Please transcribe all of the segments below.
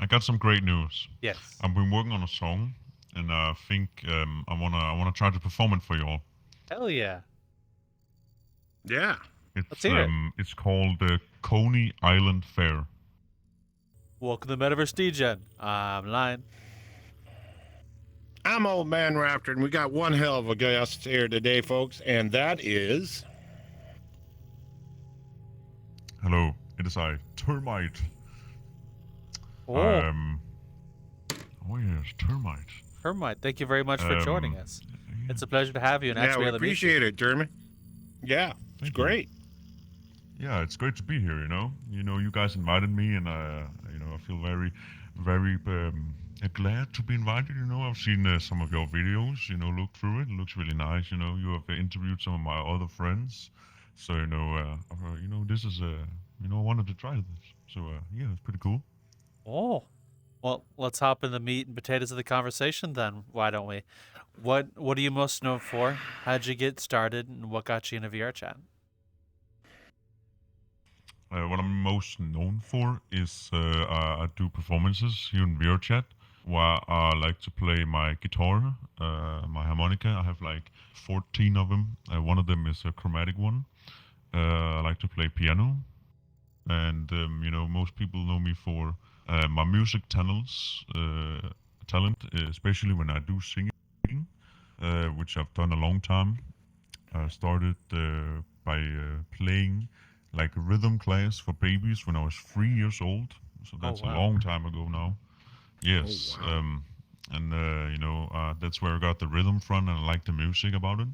I got some great news. Yes. I've been working on a song, and I think I wanna try to perform it for you all. Hell yeah. Yeah. Let's hear it. It's called Coney Island Fair. Welcome to Metaverse Degen. I'm Lion. I'm Old Man Raptor, and we got one hell of a guest here today, folks, and that is... Hello, it is I, Termite. Oh, Oh yes, Termite. Termite, thank you very much for joining us. It's a pleasure to have you and Yeah, actually we able to meet you. appreciate it, Jeremy. Yeah, it's Thank you. great. Yeah, it's great to be here. You guys invited me, and I feel very, very glad to be invited. I've seen some of your videos. Looked through it. It looks really nice. You have interviewed some of my other friends. So this is I wanted to try this. So yeah, it's pretty cool. Oh, well, let's hop in the meat and potatoes of the conversation then. Why don't we? What are you most known for? How'd you get started, and what got you into VRChat? What I'm most known for is I do performances here in VRChat, where I like to play my guitar, my harmonica. I have like 14 of them. One of them is a chromatic one. I like to play piano, and most people know me for my music talent, especially when I do singing, which I've done a long time. I started by playing like a rhythm class for babies when I was 3 years old. So that's wow. a long time ago now. Yes. Oh, wow. And that's where I got the rhythm from, and I like the music about it.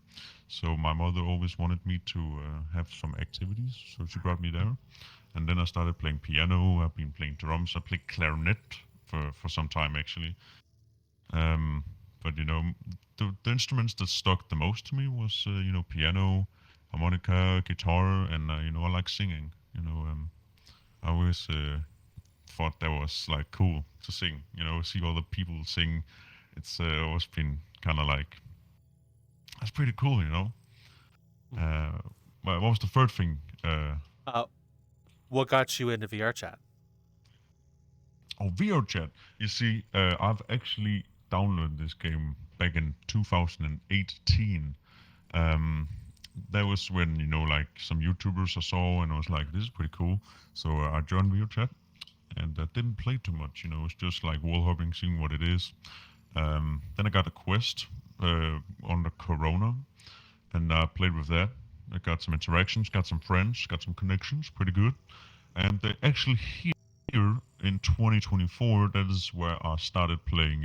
So my mother always wanted me to have some activities, so she brought me there. And then I started playing piano. I've been playing drums. I played clarinet for some time actually. But the instruments that stuck the most to me was piano, harmonica, guitar, and I like singing. I always thought that was like cool to sing. See other people sing. It's always been kind of like that's pretty cool. What was the third thing? What got you into VRChat? Oh, VRChat. You see, I've actually downloaded this game back in 2018. That was when like some YouTubers I saw, and I was like, this is pretty cool. So I joined VRChat, and I didn't play too much. It was just like wall hopping, seeing what it is. Then I got a quest on the Corona, and I played with that. I got some interactions, got some friends, got some connections, pretty good. And actually here in 2024, that is where I started playing,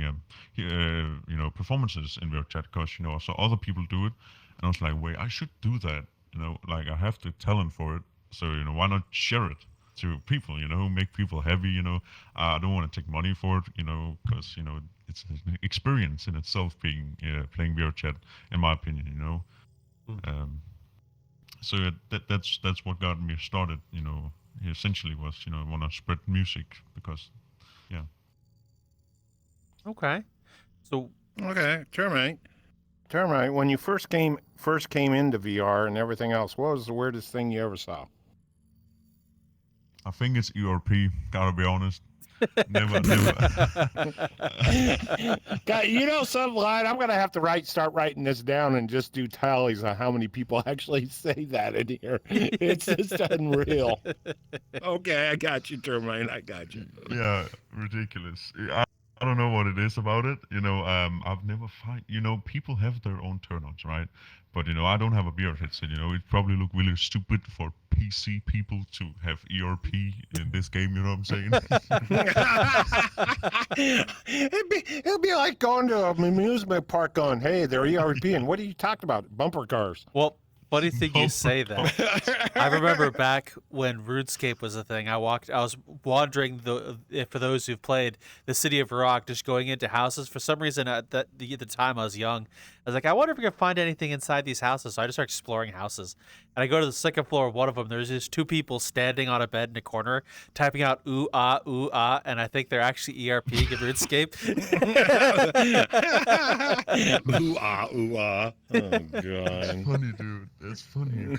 performances in VRChat, because I saw other people do it, and I was like, wait, I should do that. Like I have the talent for it, so why not share it to people? Make people happy. I don't want to take money for it. Because it's an experience in itself being playing VRChat, in my opinion. So that's what got me started. Essentially was I want to spread music because, yeah. Okay. So Okay, Termite. Termite, when you first came into VR and everything else, what was the weirdest thing you ever saw? I think it's ERP. Gotta be honest. Never. God, something, Lion, I'm gonna have to start writing this down and just do tallies on how many people actually say that in here. It's just unreal. Okay, I got you, Termite. I got you. Yeah, ridiculous. I don't know what it is about it. I've never find. People have their own turnouts, right? But I don't have a VR headset. It probably look really stupid for PC people to have ERP in this game. You know what I'm saying? It'd be like going to an amusement park going, hey, they're ERP, and what are you talking about? Bumper cars. Well, funny thing you say that. I remember back when RuneScape was a thing. I was wandering for those who've played the city of Rock, just going into houses. For some reason, at the time I was young, I was like, I wonder if we can find anything inside these houses. So I just started exploring houses, and I go to the second floor of one of them. There's just two people standing on a bed in a corner, typing out ooh ah, and I think they're actually ERPing in RuneScape. Ooh ah. Oh god. Funny, dude. That's funny.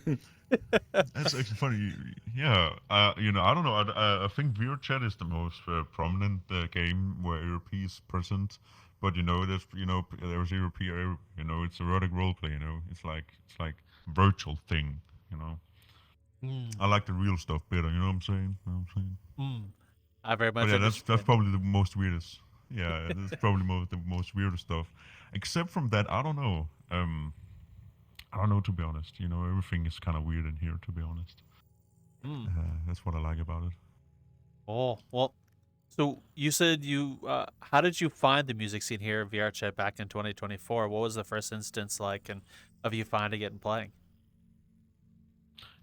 That's actually funny. Yeah, I don't know. I think VRChat is the most prominent game where ERP is present. But there's ERP. It's erotic roleplay. It's like virtual thing. You know, Mm, I like the real stuff better. You know what I'm saying? You know what I'm saying? mm. I very But much yeah, that's understand. probably the most weirdest. Yeah, that's probably the most weirdest stuff. Except from that, I don't know. I don't know, to be honest. Everything is kind of weird in here, to be honest. Mm. That's what I like about it. Oh, well, so you said how did you find the music scene here at VRChat back in 2024? What was the first instance like and of you finding it and playing?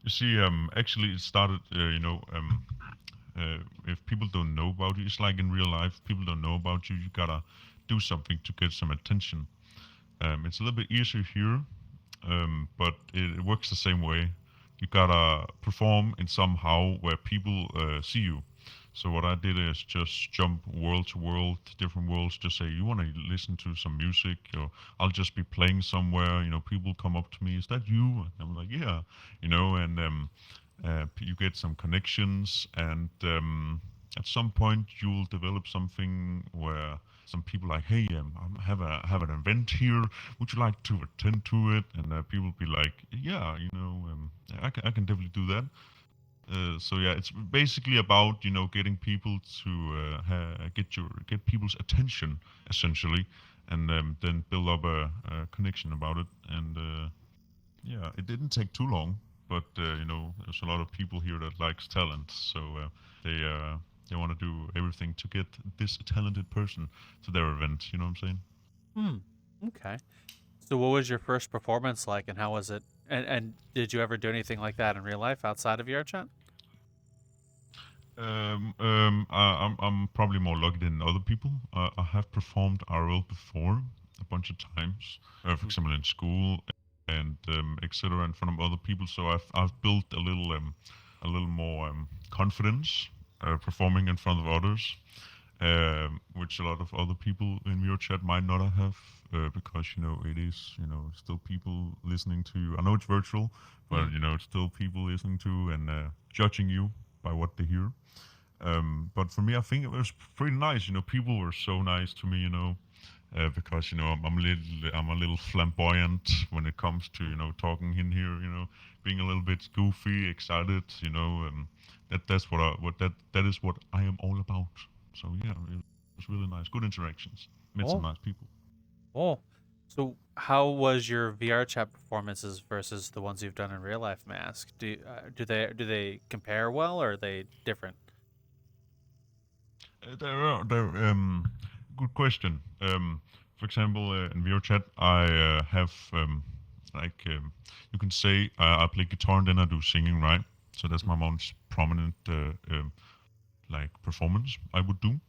You see, actually, it started. If people don't know about you, it's like in real life. People don't know about you. You gotta do something to get some attention. It's a little bit easier here, but it works the same way. You gotta perform in somehow where people see you. So what I did is just jump world to world, different worlds. Just say you want to listen to some music, or I'll just be playing somewhere. People come up to me. Is that you? And I'm like, yeah. And you get some connections, and at some point you'll develop something where some people like, hey, have an event here. Would you like to attend to it? And people be like, yeah, I can definitely do that. So yeah, it's basically about getting people to get people's attention essentially, and then build up a connection about it. And yeah, it didn't take too long, but there's a lot of people here that likes talent, so they want to do everything to get this talented person to their event. You know what I'm saying? Hmm. Okay. So what was your first performance like and how was it? And did you ever do anything like that in real life outside of VRChat? I'm probably more lucky than other people. I have performed IRL before a bunch of times, for example in school and etc. in front of other people. So I've built a little more confidence performing in front of others, which a lot of other people in your chat might not have. Because it is still people listening to you. I know it's virtual, but Mm. it's still people listening to and judging you by what they hear. But for me, I think it was pretty nice. People were so nice to me. Because I'm a little flamboyant when it comes to talking in here. Being a little bit goofy, excited. That's that is what I am all about. So yeah, it was really nice. Good interactions. Met some Oh, nice people. oh. So how was your VRChat performances versus the ones you've done in real life, Mask? Do they compare well or are they different? Good question. For example, in VRChat, I have like you can say I play guitar and then I do singing, right? So that's my most prominent like performance I would do,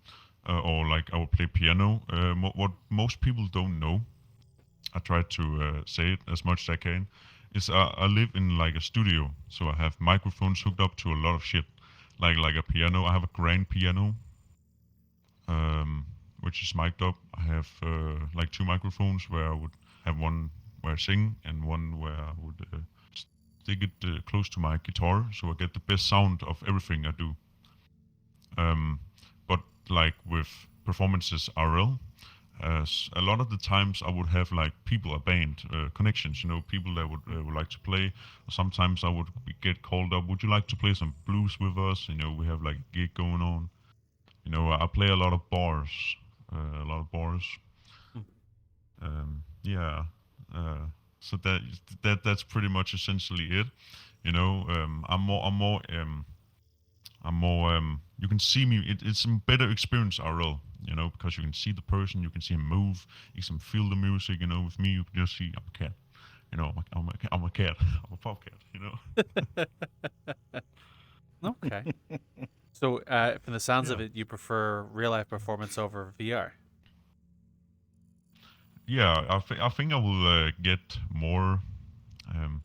or like I would play piano. What most people don't know, I try to say it as much as I can, is I live in like a studio, so I have microphones hooked up to a lot of shit, like a piano. I have a grand piano which is mic'd up. I have like two microphones where I would have one where I sing and one where I would stick it close to my guitar, so I get the best sound of everything I do. But like with performances RL, a lot of the times I would have like people, a band, connections, people that would like to play. Sometimes I would get called up. Would you like to play some blues with us? We have like a gig going on. I play a lot of bars, a lot of bars. Mm. Yeah. Uh, so that's pretty much essentially it. I'm more. You can see me. It's a better experience RL. Because you can see the person, you can see him move, you can feel the music. With me, you can just see I'm a cat. I'm a cat. I'm a pop cat. Okay. So from the sounds of Yeah. it, you prefer real life performance over VR. Yeah, I think I will get more um,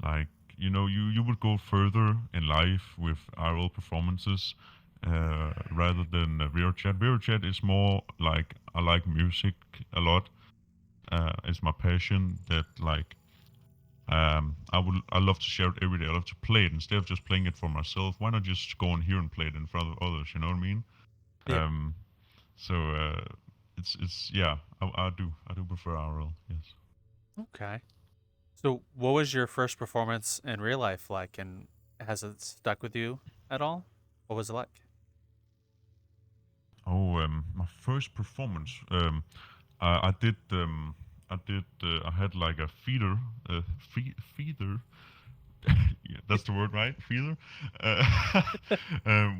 like you would go further in life with IRL performances rather than VRChat. VRChat is more like I like music a lot. It's my passion that like I love to share it every day. I love to play it instead of just playing it for myself. Why not just go in here and play it in front of others? You know what I mean? Yeah. So it's yeah. I do prefer IRL. Yes. Okay. So, what was your first performance in real life like, and has it stuck with you at all? What was it like? Oh, my first performance. I did. I had like a feeder. Feeder. Yeah, that's the word, right? Feeder. Uh,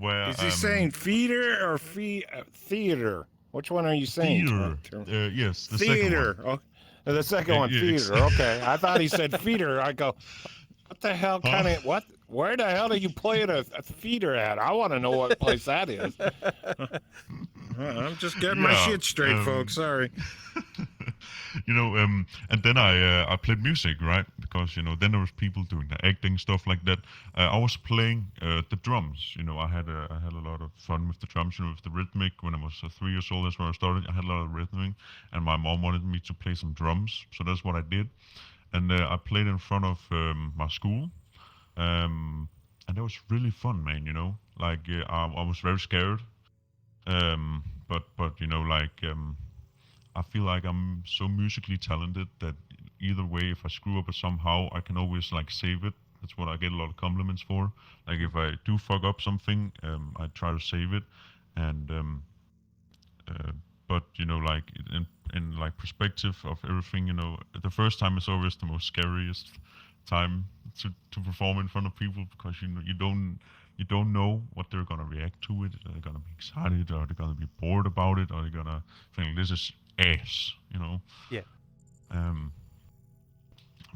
where Is he saying feeder or theater? Which one are you saying? theater. Yes, the second one. Theater. Oh, the second one, Yeah, theater. Okay, I thought he said feeder. I go, what the hell kind of what? Where the hell do you play at a feeder at? I want to know what place that is. I'm just getting my Yeah, shit straight, folks. Sorry. And then I played music, right? Because then there was people doing the acting stuff like that. I was playing the drums. I had a lot of fun with the drums, with the rhythmic. When I was 3 years old, that's where I started. I had a lot of rhythmic, and my mom wanted me to play some drums, so that's what I did. And I played in front of my school, and that was really fun, man. Like I was very scared, but I feel like I'm so musically talented that either way, if I screw up it somehow, I can always like save it. That's what I get a lot of compliments for. Like if I do fuck up something, I try to save it, and uh, but like in like perspective of everything, the first time is always the most scariest time to perform in front of people because you don't know what they're gonna react to it. Are they gonna be excited? Are they gonna be bored about it? Are they gonna think this is ass? Yeah.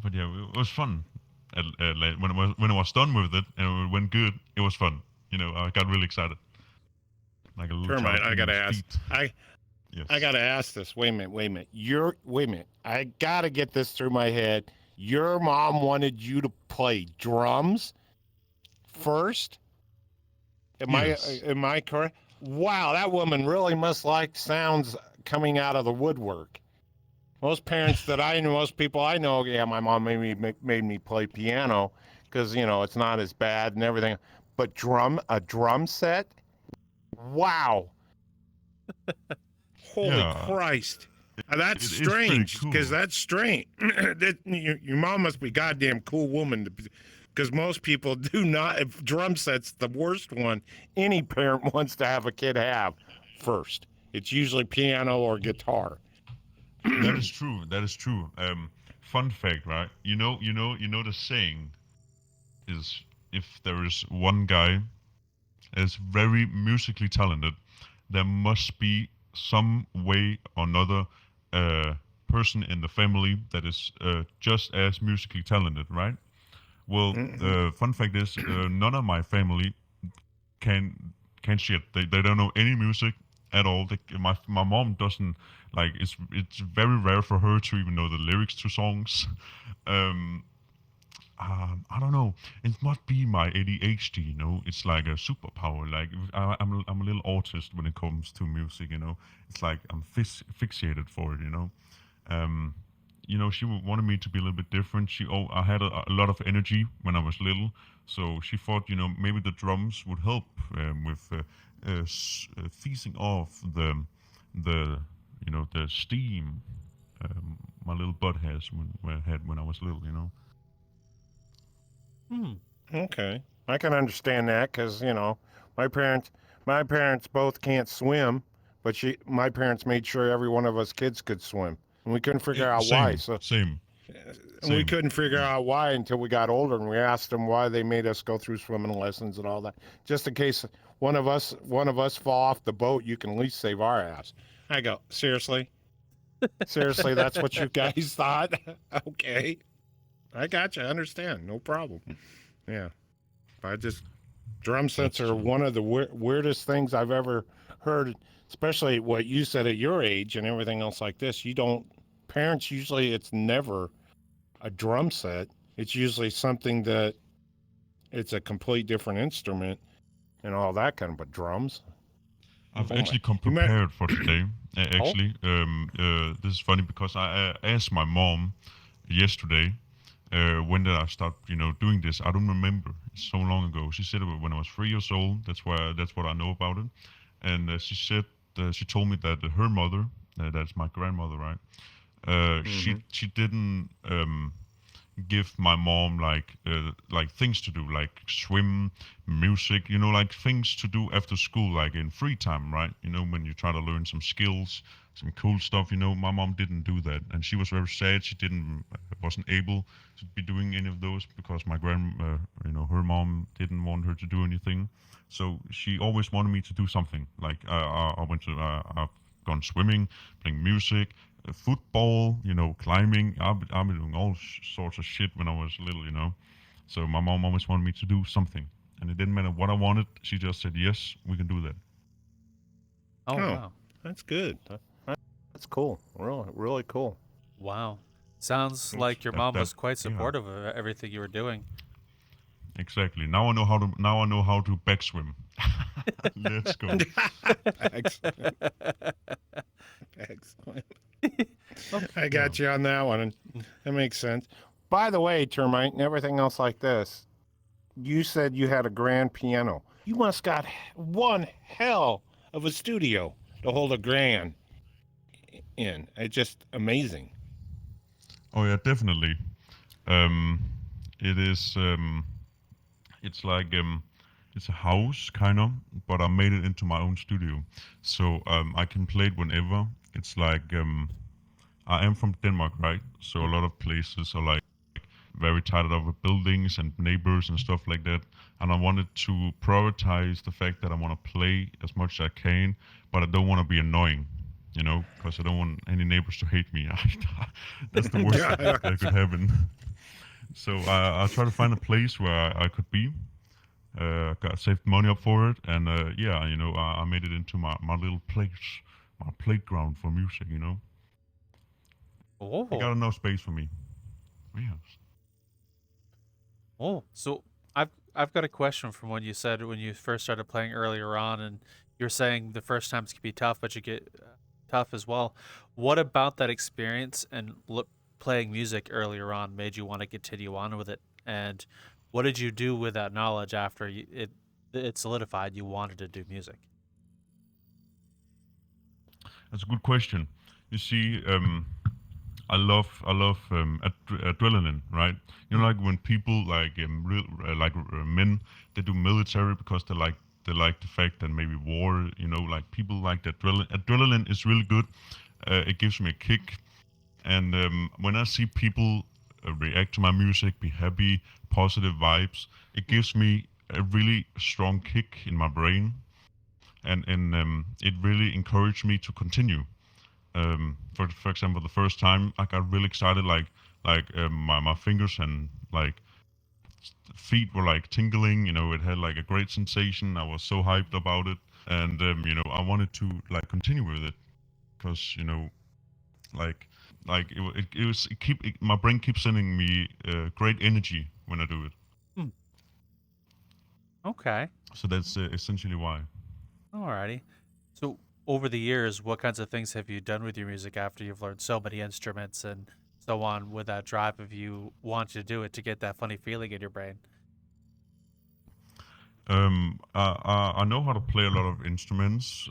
But yeah, it was fun. Like, when I was done with it and it went good, it was fun. I got really excited, like a little Termite, child I gotta playing ask. with feet. Yes. I gotta ask this. Wait a minute. Wait a minute. Wait a minute. I gotta get this through my head. Your mom wanted you to play drums first. Yes. Am I correct? Wow, that woman really must like sounds coming out of the woodwork. Most parents that I know, most people I know, yeah, my mom made me play piano because it's not as bad and everything. But a drum set, wow, holy Yeah. Christ, that's It is pretty strange cool. because that's strange. Your mom must be a goddamn cool woman because most people do not. If drum set's the worst one any parent wants to have a kid have first. It's usually piano or guitar. That is true. That is true. Fun fact, right? The saying is if there is one guy is very musically talented, there must be some way or another person in the family that is just as musically talented, right? Well, fun fact is none of my family can can shit. They don't know any music at all. My mom doesn't like. It's very rare for her to even know the lyrics to songs. Um, I don't know. It must be my ADHD. It's like a superpower. Like I'm a little autist when it comes to music. It's like I'm fixated for it. Um, she wanted me to be a little bit different. I had a lot of energy when I was little, so she thought, maybe the drums would help with feasting off the steam my little butt has when I was little. Okay, I can understand that because my parents both can't swim, but my parents made sure every one of us kids could swim, and we couldn't figure out why. Same. And we couldn't figure out why until we got older, and we asked them why they made us go through swimming lessons and all that, just in case one of us fall off the boat. You can at least save our ass. I go, seriously, that's what you guys thought? Okay. I got you. I understand. No problem. Yeah. Drum sets are one of the weirdest things I've ever heard, especially what you said at your age and everything else like this. Parents usually, it's never a drum set. It's usually something that it's a complete different instrument and all that kind of, but drums. I've actually come prepared for today. Actually, this is funny because I asked my mom yesterday When did I start, doing this? I don't remember. It's so long ago. She said it when I was 3 years old. That's what I know about it. And she told me that her mother, that's my grandmother, right? She didn't give my mom like things to do, like swim, music, like things to do after school, like in free time, right? When you try to learn some skills, some cool stuff. My mom didn't do that, and she was very sad. She wasn't able to be doing any of those because her mom didn't want her to do anything. So she always wanted me to do something. Like I've gone swimming, playing music, football, climbing. I've been doing all sorts of shit when I was little. So my mom always wanted me to do something, and it didn't matter what I wanted. She just said, "Yes, we can do that." Oh, wow. That's good. That's cool. Really, really cool. Wow. Sounds like your mom was quite yeah. supportive of everything you were doing. Exactly. Now I know how to back swim. Let's go. Excellent. Excellent. I got you on that one, and that makes sense. By the way, Termite, and everything else like this, you said you had a grand piano. You must got one hell of a studio to hold a grand in. It's just amazing. Oh yeah, definitely. It is. It's like it's a house kind of, but I made it into my own studio, so I can play it whenever. It's like I am from Denmark, right? So a lot of places are like very tied up with buildings and neighbors and stuff like that. And I wanted to prioritize the fact that I want to play as much as I can, but I don't want to be annoying, because I don't want any neighbors to hate me. That's the worst that could happen. So I try to find a place where I could be. Got saved money up for it, and I made it into my little place, my playground for music. Oh. I got enough space for me. Yes. Oh, so I've got a question from when you said when you first started playing earlier on, and you're saying the first times can be tough, but you get tough as well. What about that experience and playing music earlier on made you want to continue on with it? And what did you do with that knowledge after it solidified you wanted to do music? That's a good question. You see, I love adrenaline, right? Like when people like men, they do military because they like the fact that maybe war. Like people like the adrenaline. Adrenaline is really good. It gives me a kick, and when I see people react to my music, be happy, positive vibes, it gives me a really strong kick in my brain, and it really encouraged me to continue. For example, the first time I got really excited, my fingers and like feet were like tingling. It had like a great sensation. I was so hyped about it, and I wanted to like continue with it because like my brain keeps sending me great energy when I do it. Hmm. Okay. So that's essentially why. Alrighty. So over the years, what kinds of things have you done with your music after you've learned so many instruments and so on with that drive of you wanting to do it to get that funny feeling in your brain? I know how to play a lot of instruments,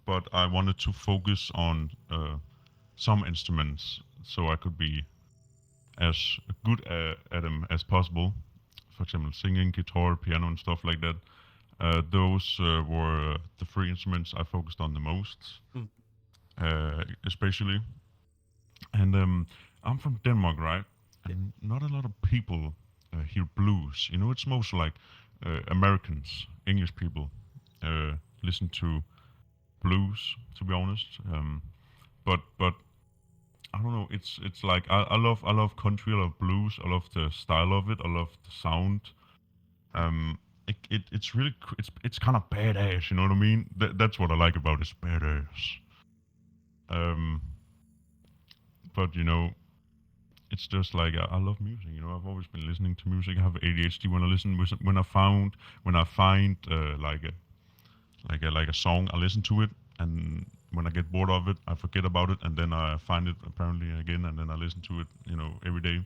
but I wanted to focus on some instruments so I could be as good at them as possible. For example, singing, guitar, piano, and stuff like that. Those were the three instruments I focused on the most, especially. And I'm from Denmark, right? And not a lot of people hear blues. It's mostly like Americans, English people listen to blues. To be honest, but I don't know. It's like I love country. I love blues. I love the style of it. I love the sound. It's really it's kind of badass. You know what I mean? That's what I like about it. It's badass. But it's just like I love music. I've always been listening to music. I have ADHD when I listen. When I find like a song, I listen to it, and when I get bored of it, I forget about it, and then I find it apparently again, and then I listen to it, every day.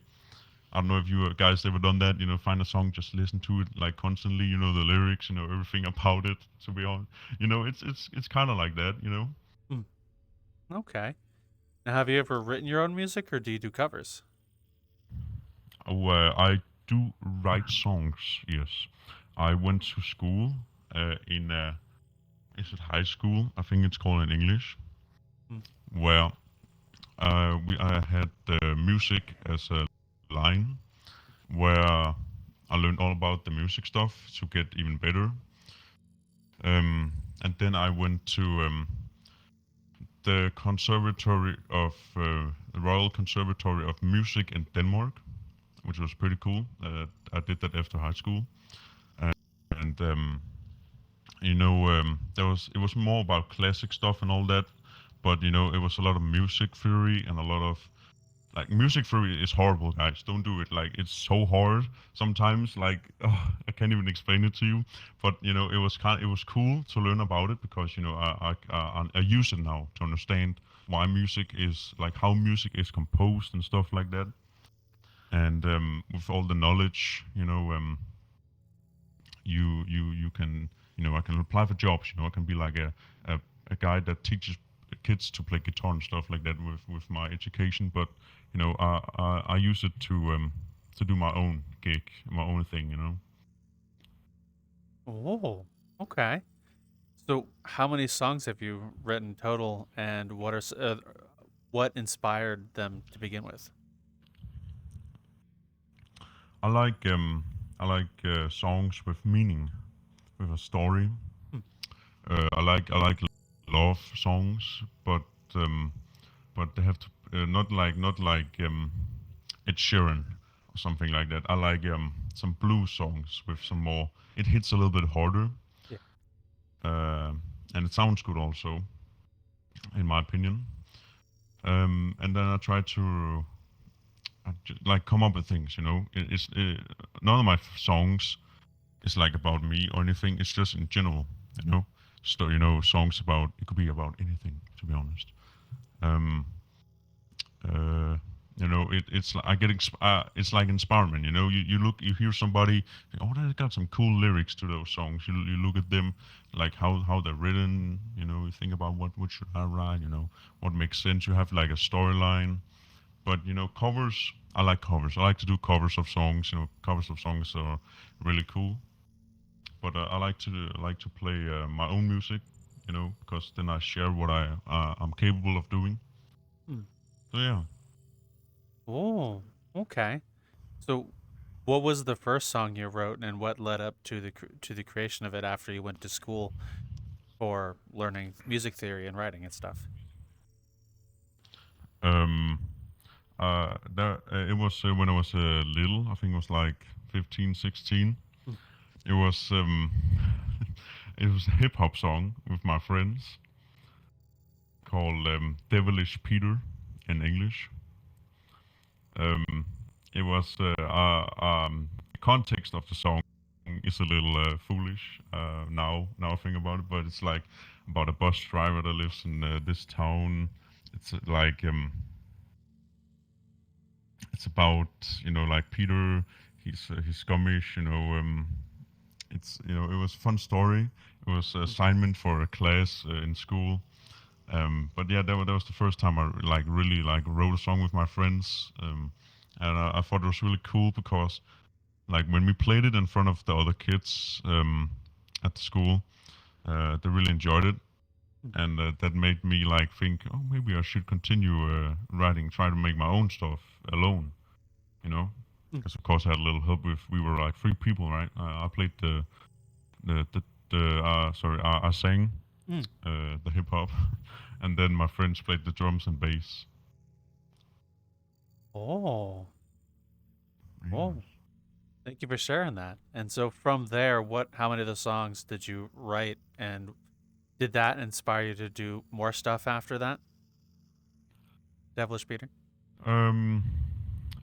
I don't know if you guys ever done that. Find a song, just listen to it like constantly. The lyrics, everything about it. To be honest, it's kind of like that. Hmm. Okay. Now, have you ever written your own music, or do you do covers? Oh, I do write songs. Yes, I went to school in is it high school? I think it's called in English, Hmm. where I had music as a line, where I learned all about the music stuff to get even better. And then I went to the Conservatory of the Royal Conservatory of Music in Denmark, which was pretty cool. I did that after high school, and it was more about classic stuff and all that, but it was a lot of music theory and a lot of like music theory is horrible, guys. Don't do it. Like it's so hard sometimes. Like I can't even explain it to you. But it was cool to learn about it because I use it now to understand why music is like how music is composed and stuff like that. And with all the knowledge, you can I can apply for jobs. I can be like a guy that teaches kids to play guitar and stuff like that with my education. But I use it to do my own gig, my own thing. Oh, okay. So, how many songs have you written total, and what inspired them to begin with? I like songs with meaning, with a story. Hmm. I like love songs, but they have to not like Ed Sheeran or something like that. I like some blues songs with some more. It hits a little bit harder, Yeah. uh, and it sounds good also, in my opinion. And then I try to like come up with things. None of my songs is like about me or anything. It's just in general. So songs about it could be about anything. To be honest. Um, uh, it's like I get it's like inspiration. You hear somebody, oh, they got some cool lyrics to those songs. You look at them, like how they're written. You think about what should I write. What makes sense. You have like a storyline. But covers. I like covers. I like to do covers of songs. Covers of songs are really cool. But I like to play my own music. Because then I share what I'm capable of doing. Hmm. So yeah. Oh, okay. So, what was the first song you wrote, and what led up to the creation of it after you went to school for learning music theory and writing and stuff? Um, it was when I was little. I think it was like 15, 16. Hmm. It was it was a hip hop song with my friends called "Devilish Peter" in English. Um, it was the context of the song is a little foolish now I think about it, but it's like about a bus driver that lives in this town. It's like it's about like Peter. He's Scummish. It's it was a fun story. It was an assignment for a class in school. But yeah, that was the first time I like really like wrote a song with my friends. And I thought it was really cool because like when we played it in front of the other kids at the school, they really enjoyed it, and that made me like think, oh, maybe I should continue writing, try to make my own stuff alone, you know. Hmm. Because of course I had a little help with we were like three people, right? I played I sang Hmm. the hip hop, and then my friends played the drums and bass. Oh, Yeah. oh, thank you for sharing that. And so from there, how many of the songs did you write, and did that inspire you to do more stuff after that? Devilish Peter? Um,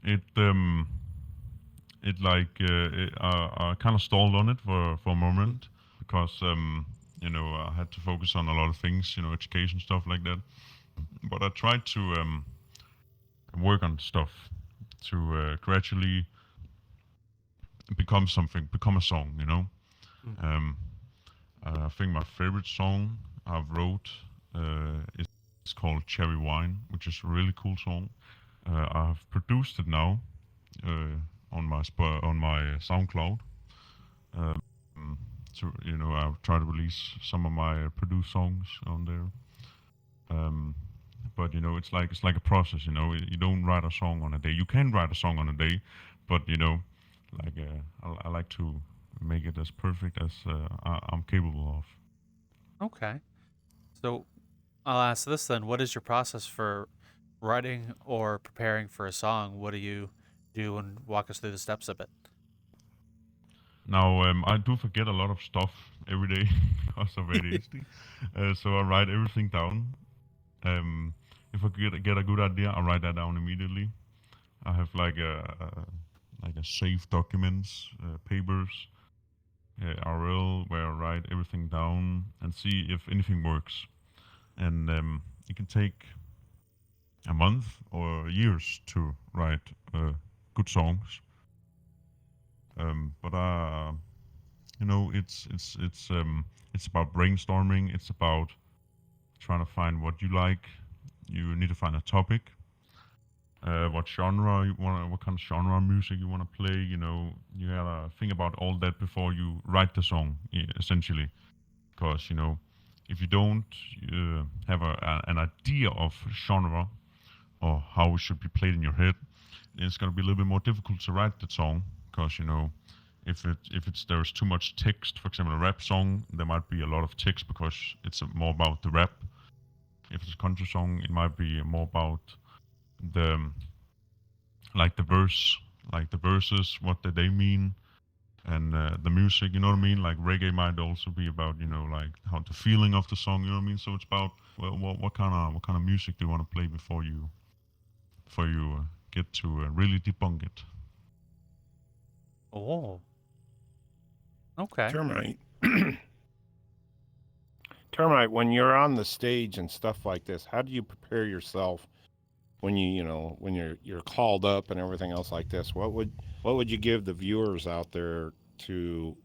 it I kind of stalled on it for a Hmm. moment because I had to focus on a lot of things, education stuff like that. But I tried to work on stuff gradually become a song, you know. I think my favorite song I've wrote is called Cherry Wine, which is a really cool song. I've produced it now on my SoundCloud. Um, so I've tried to release some of my produced songs on there. But it's like a process. You don't write a song on a day. You can write a song on a day, but like I like to make it as perfect as I'm capable of. Okay. So I'll ask this then. What is your process for writing or preparing for a song? What do you do, and walk us through the steps of it? Now, I do forget a lot of stuff every day because of ADHD. So I write everything down. If I get a good idea, I write that down immediately. I have like a save documents, papers, IRL, where I write everything down and see if anything works. And it can take a month or years to write good songs. But it's about brainstorming. It's about trying to find what you like. You need to find a topic. What genre you want, what kind of genre of music you want to play. You gotta think about all that before you write the song, essentially. Because if you don't have an idea of genre or how it should be played in your head, it's gonna be a little bit more difficult to write the song. Because if there's too much text, for example, a rap song, there might be a lot of text because it's more about the rap. If it's a country song, it might be more about the the verses, what do they mean, and the music. You know what I mean? Like reggae might also be about like how the feeling of the song. You know what I mean? So it's about what kind of music do you want to play before you get to really debunk it. Oh. Okay. Termite, when you're on the stage and stuff like this, how do you prepare yourself when when you're called up and everything else like this? What would you give the viewers out there to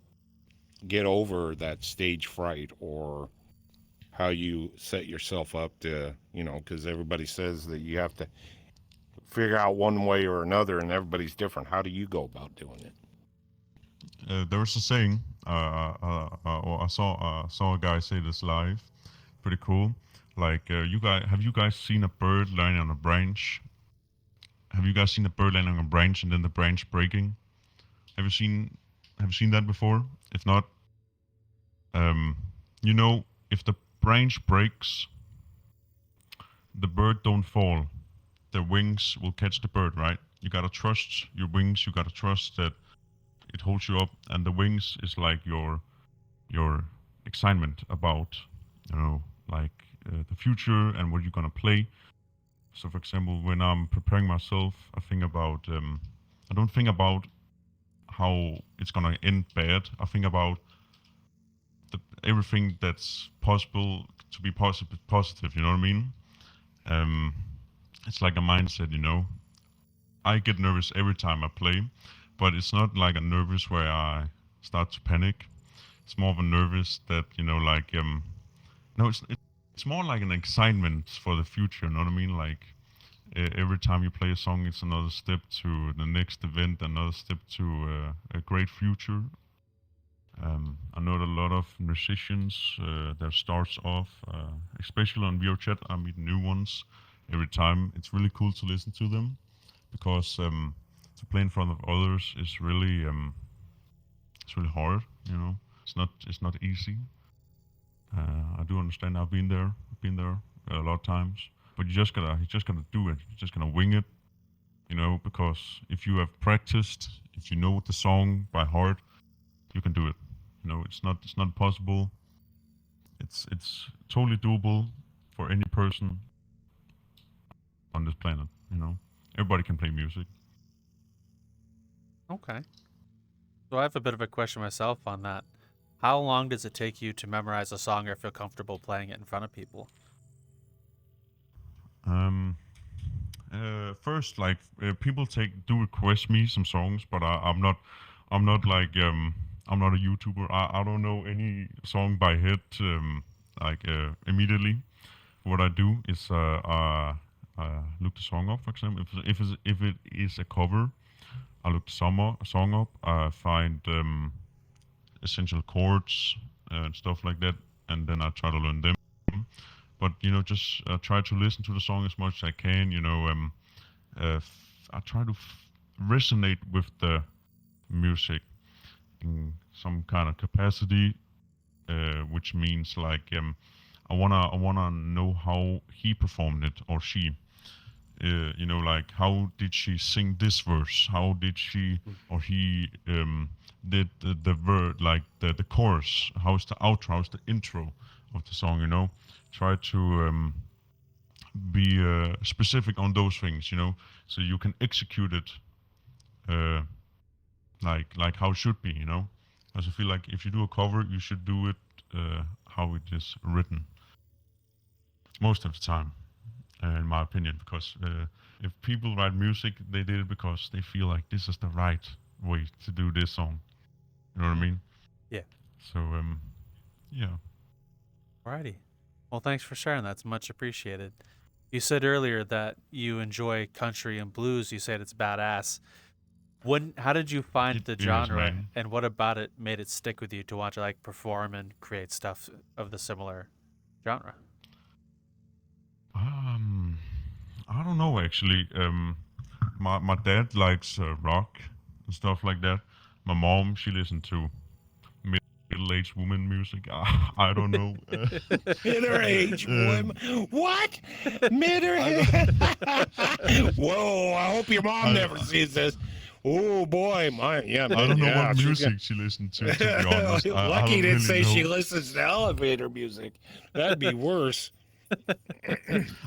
get over that stage fright, or how you set yourself up to, because everybody says that you have to figure out one way or another, and everybody's different. How do you go about doing it? There was a saying. Or I saw a guy say this live. Pretty cool. Like, have you guys seen a bird landing on a branch? Have you guys seen a bird landing on a branch and then the branch breaking? Have you seen that before? If not, if the branch breaks, the bird don't fall. The wings will catch the bird, right? You gotta trust your wings. You gotta trust that it holds you up, and the wings is like your excitement about the future and what you're gonna play. So, for example, when I'm preparing myself, I don't think about how it's gonna end bad. I think about everything that's possible to be positive. You know what I mean? It's like a mindset. I get nervous every time I play, but it's not like a nervous where I start to panic. It's more of a nervous that no, it's more like an excitement for the future. You know what I mean? Like every time you play a song, it's another step to the next event, another step to a great future. I know that a lot of musicians that starts off, especially on VRChat, I meet new ones every time. It's really cool to listen to them because to play in front of others is really it's really hard. It's not easy. I do understand. I've been there a lot of times, but you just gotta do it. You're just gonna wing it, because if you have practiced, if you know the song by heart, you can do it. It's not impossible. It's totally doable for any person on this planet. Everybody can play music. Okay. So I have a bit of a question myself on that. How long does it take you to memorize a song or feel comfortable playing it in front of people? First, like people do request me some songs, but I'm not like I'm not a YouTuber. I don't know any song by head immediately. What I do is look the song up. For example, if it is a cover, I look the song up. I find essential chords and stuff like that, and then I try to learn them. But just try to listen to the song as much as I can. I try to resonate with the music in some kind of capacity, which means like I wanna know how he performed it or she. Like how did she sing this verse? How did she or he did the word like the chorus? How's the outro? How's the intro of the song? Try to be specific on those things. So you can execute it like how it should be. Because I feel like if you do a cover, you should do it how it is written most of the time, in my opinion. Because if people write music, they did it because they feel like this is the right way to do this song. You know what I mean? Yeah. So yeah. Alrighty. Well, thanks for sharing. That's much appreciated. You said earlier that you enjoy country and blues. You said it's badass. How did you find the It is, genre, man. and what about it made it stick with you to want to like perform and create stuff of the similar genre? I don't know actually. My dad likes rock and stuff like that. My mom, she listens to middle-aged woman music. I don't know. Middle-aged woman. What? Middle. Whoa! I hope your mom never sees this. Oh boy, I don't know what music she listens to be honest. Lucky I don't didn't say really she know. listens to elevator music. That'd be worse.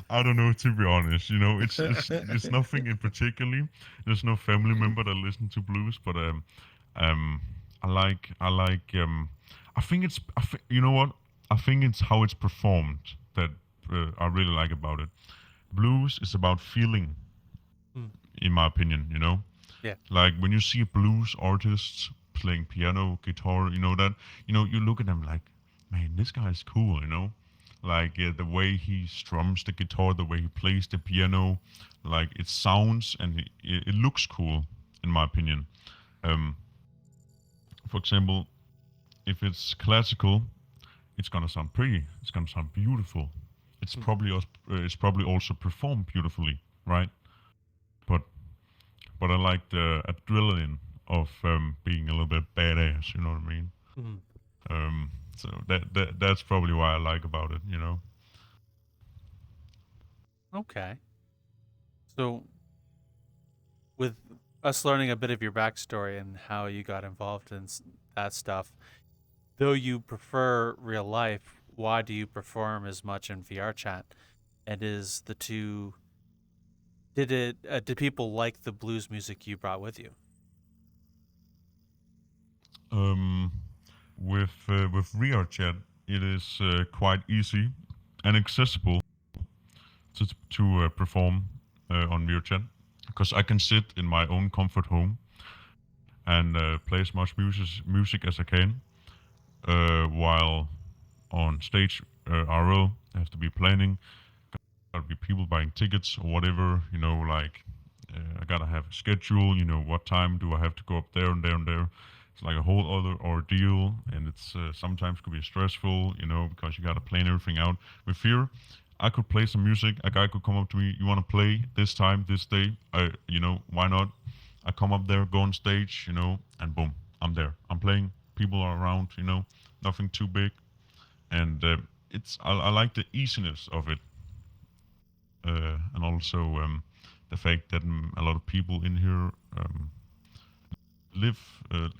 I don't know, to be honest. It's nothing in particular. There's no family member that listen to blues, but um I think you know what? I think it's how it's performed that I really like about it. Blues is about feeling, Hmm. in my opinion. Yeah. Like when you see a blues artist playing piano, guitar, you look at them like, man, this guy is cool. Like the way he strums the guitar, the way he plays the piano, like it sounds and it looks cool, in my opinion. Um, for example, if it's classical, it's gonna sound pretty. It's gonna sound beautiful. It's probably also performed beautifully, right? But I like the adrenaline of being a little bit badass. You know what I mean? Mhm. So that's probably why I like about it. Okay. So, with us learning a bit of your backstory and how you got involved in that stuff, though you prefer real life, why do you perform as much in VRChat? And is the two did people like the blues music you brought with you? Um, with VRChat, it is quite easy and accessible to perform on VRChat because I can sit in my own comfort home and play as much music as I can, while on stage IRL I have to be planning. Gotta be people buying tickets or whatever. Like I gotta have a schedule. What time do I have to go up there and there and there? It's like a whole other ordeal, and it's sometimes could be stressful. Because you gotta plan everything out. With here, I could play some music. A guy could come up to me. You want to play this time, this day? Why not? I come up there, go on stage, and boom, I'm there. I'm playing. People are around. Nothing too big, and I like the easiness of it, and also the fact that a lot of people in here live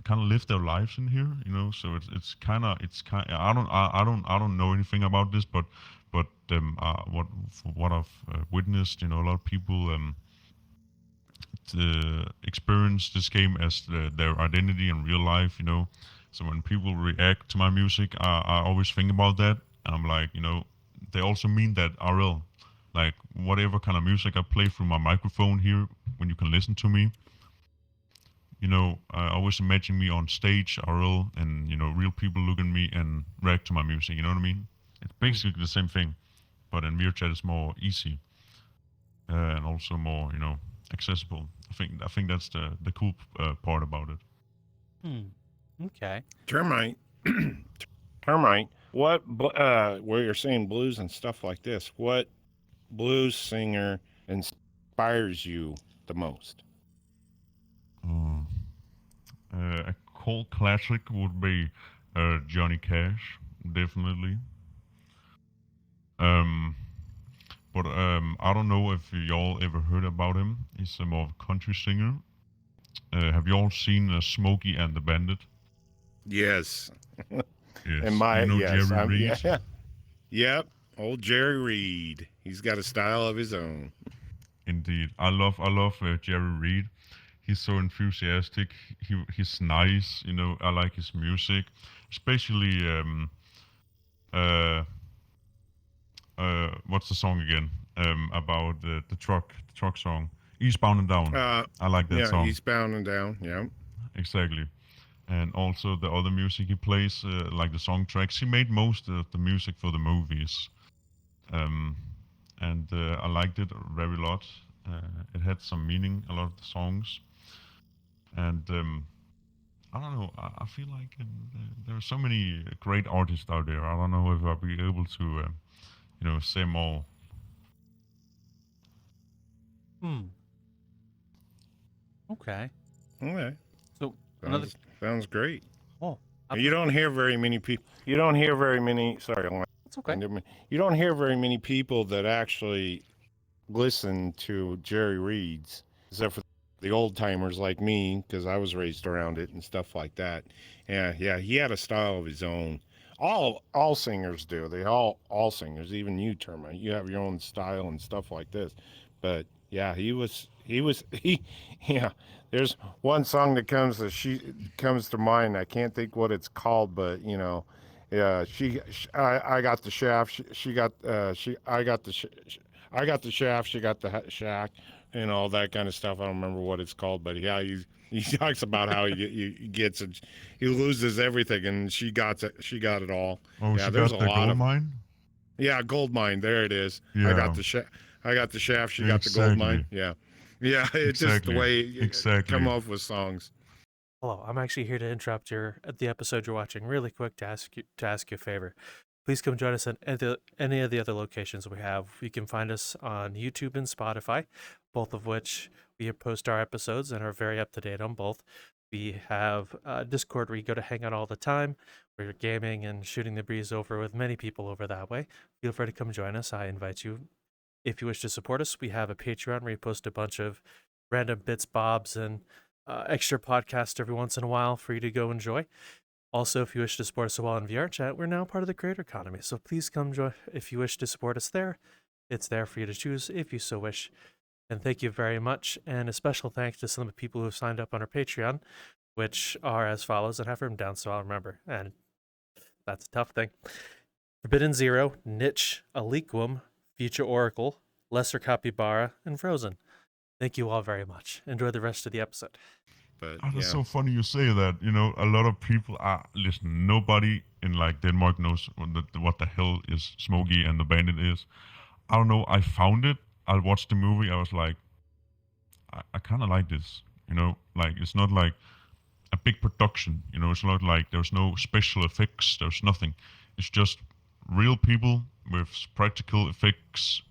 kind of live their lives in here. So it's kind of I don't know anything about this, but what I've witnessed, a lot of people experience this game as their identity in real life. So when people react to my music, I always think about that. I'm like, they also mean that RL. like whatever kind of music I play through my microphone here, when you can listen to me. I always imagine me on stage, IRL, and real people look at me and react to my music. You know what I mean? It's basically the same thing, but in VRChat it's more easy and also more accessible. I think that's the cool part about it. Okay. Termite. Termite. What? Where you're saying blues and stuff like this? What blues singer inspires you the most? A cult classic would be Johnny Cash, definitely. But I don't know if y'all ever heard about him. He's a more country singer. Have y'all seen Smokey and the Bandit? Yes. Yes. And Jerry Reed? Yeah. Yep. Old Jerry Reed. He's got a style of his own. Indeed. I love Jerry Reed. He's so enthusiastic. He's nice. I like his music, especially what's the song again? About the truck song, Eastbound and Down. I like that song. Eastbound and Down. Yeah. Exactly. And also the other music he plays, like the song tracks. He made most of the music for the movies, and I liked it very lot. It had some meaning, a lot of the songs, and I don't know. I feel like there are so many great artists out there. I don't know if I'll be able to, say more. Okay. Okay. So another. Sounds great. Oh, You don't hear very many people. You don't hear very many. Sorry, it's okay. You don't hear very many people that actually listen to Jerry Reed's, except for the old timers like me, because I was raised around it and stuff like that. Yeah, he had a style of his own. All singers do. They all singers, even you, Termite. You have your own style and stuff like this. But yeah, yeah. There's one song that comes to mind. I can't think what it's called, but yeah, I got the shaft. I got the shaft. She got the shack, and all that kind of stuff. I don't remember what it's called, but yeah, he talks about how he gets it, he loses everything, and she got it all. Oh, yeah, she there's got a the lot gold of mine. Yeah, gold mine. There it is. Yeah. I got the shaft. She got the gold mine. Yeah. Yeah, it's just the way you come off with songs. Hello, I'm actually here to interrupt the episode you're watching really quick to ask you a favor. Please come join us at any of the other locations we have. You can find us on YouTube and Spotify, both of which we post our episodes and are very up to date on both. We have Discord where you go to hang out all the time, where you're gaming and shooting the breeze over with many people over that way. Feel free to come join us. I invite you. If you wish to support us, we have a Patreon where we post a bunch of random bits, bobs, and extra podcasts every once in a while for you to go enjoy. Also, if you wish to support us while in VRChat, we're now part of the creator economy. So please come join if you wish to support us there. It's there for you to choose if you so wish. And thank you very much. And a special thanks to some of the people who have signed up on our Patreon, which are as follows. I have written down so I'll remember. And that's a tough thing. Forbidden Zero, Niche, Aliquum, Future Oracle, Lesser Capybara, and Frozen. Thank you all very much. Enjoy the rest of the episode. But that's so funny you say that. A lot of people listen. Nobody in like Denmark knows what the hell is Smokey and the Bandit is. I don't know. I found it. I watched the movie. I was like, I kind of like this. Like it's not like a big production. It's not like there's no special effects. There's nothing. It's just real people with practical effects,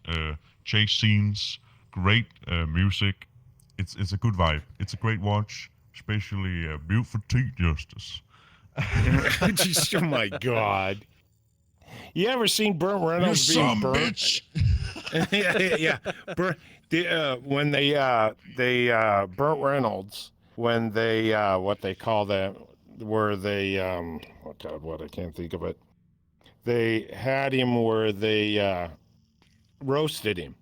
chase scenes, great music. It's a good vibe. It's a great watch, especially Beautiful Tea Justice. Oh my God! You ever seen Burt Reynolds being burnt? Bitch. yeah. When they Burt Reynolds, when they what they call that, where they what I can't think of it. They had him where they roasted him.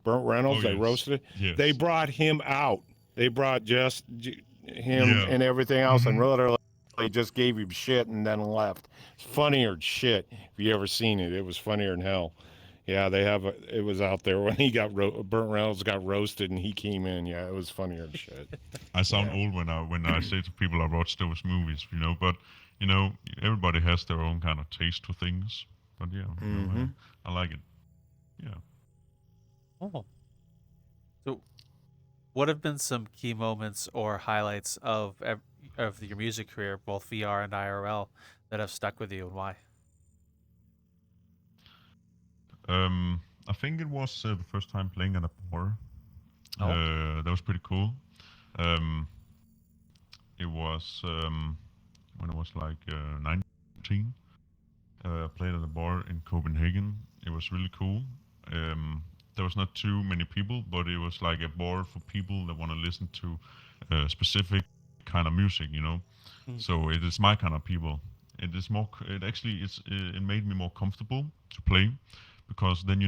Burt Reynolds, they roasted it. Yes. They brought him out. They brought just him and everything else, and literally just gave him shit and then left. It's funnier than shit. If you ever seen it, it was funnier than hell. Yeah, they have. It was out there when he got Burt Reynolds got roasted and he came in. Yeah, it was funnier than shit. I sound Yeah. old when I say to people I watch those movies, but everybody has their own kind of taste for things. But yeah, Mm-hmm. I like it. Yeah. Oh. So, what have been some key moments or highlights of your music career, both VR and IRL, that have stuck with you, and why? I think it was the first time playing at a bar. Oh. That was pretty cool. Um, it was when I was like 19. Played at a bar in Copenhagen. It was really cool. There was not too many people, but it was like a bar for people that want to listen to specific kind of music, Mm. So it is my kind of people. It is more. It actually it made me more comfortable to play, because then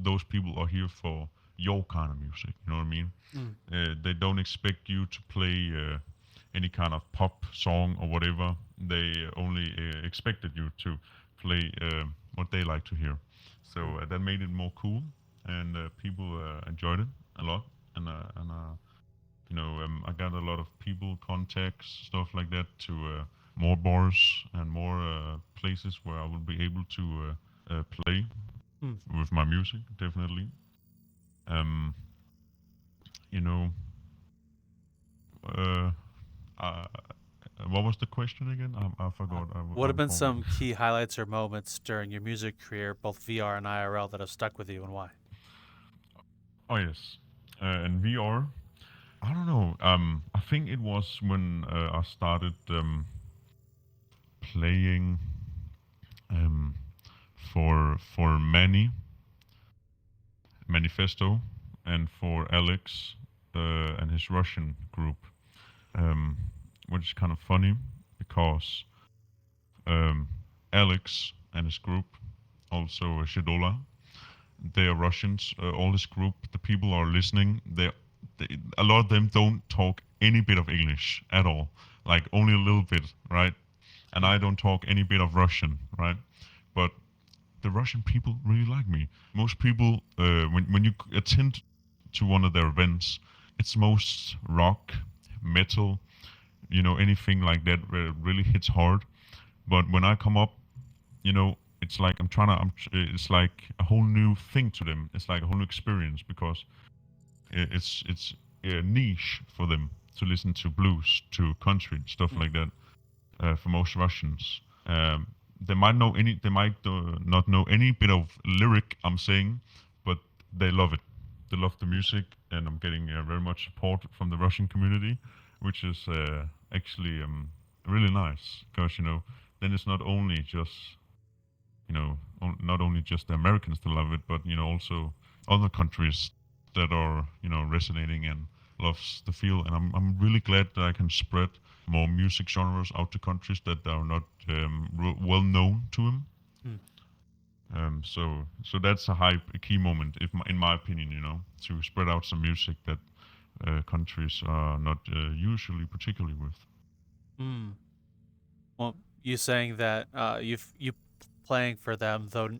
those people are here for your kind of music. You know what I mean? Mm. They don't expect you to play any kind of pop song or whatever. They only expected you to play what they like to hear. So that made it more cool, and people enjoyed it a lot. And I got a lot of people contacts, stuff like that, to more bars and more places where I will be able to play Mm. with my music, definitely. Um, you know, uh, uh, what was the question again? I forgot. What have I'm been forward. some key highlights or moments during your music career, both VR and IRL, that have stuck with you, and why? Oh yes, and VR. I don't know. I think it was when I started playing um, for Manifesto, and for Alex and his Russian group, um, which is kind of funny because um, Alex and his group, also Shidola, they are Russians. All this group, the people are listening. A lot of them don't talk any bit of English at all, like only a little bit, right? And I don't talk any bit of Russian, right? But the Russian people really like me. Most people, when you attend to one of their events, it's most rock, metal, anything like that where it really hits hard. But when I come up, it's like it's like a whole new thing to them. It's like a whole new experience, because it's a niche for them to listen to blues, to country, stuff like that. For most Russians, they might not know any bit of lyric I'm saying, but they love it. They love the music, and I'm getting very much support from the Russian community, which is actually really nice, because then it's not only just not only just the Americans that love it, but also other countries that are resonating and loves the feel. And I'm really glad that I can spread more music genres out to countries that are not well known to them. Mm. So that's a key moment, in my opinion, to spread out some music that countries are not usually particularly with. Mm. Well, you saying that you playing for them, though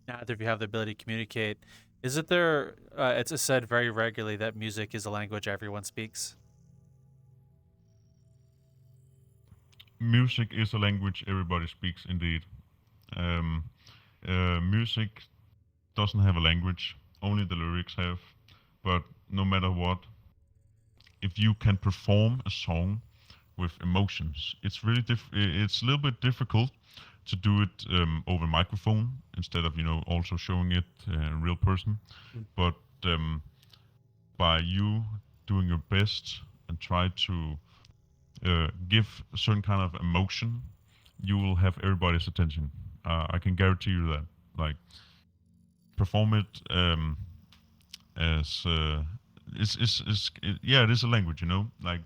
neither of you have the ability to communicate. Is it there? It's said very regularly that music is a language everyone speaks. Music is a language everybody speaks, indeed. Um, Music doesn't have a language, only the lyrics have. But no matter what, if you can perform a song with emotions, it's a little bit difficult to do it over microphone instead of also showing it in real person. Mm. But by you doing your best and try to give a certain kind of emotion, you will have everybody's attention. I can guarantee you that. Like, perform it as yeah, it is a language, like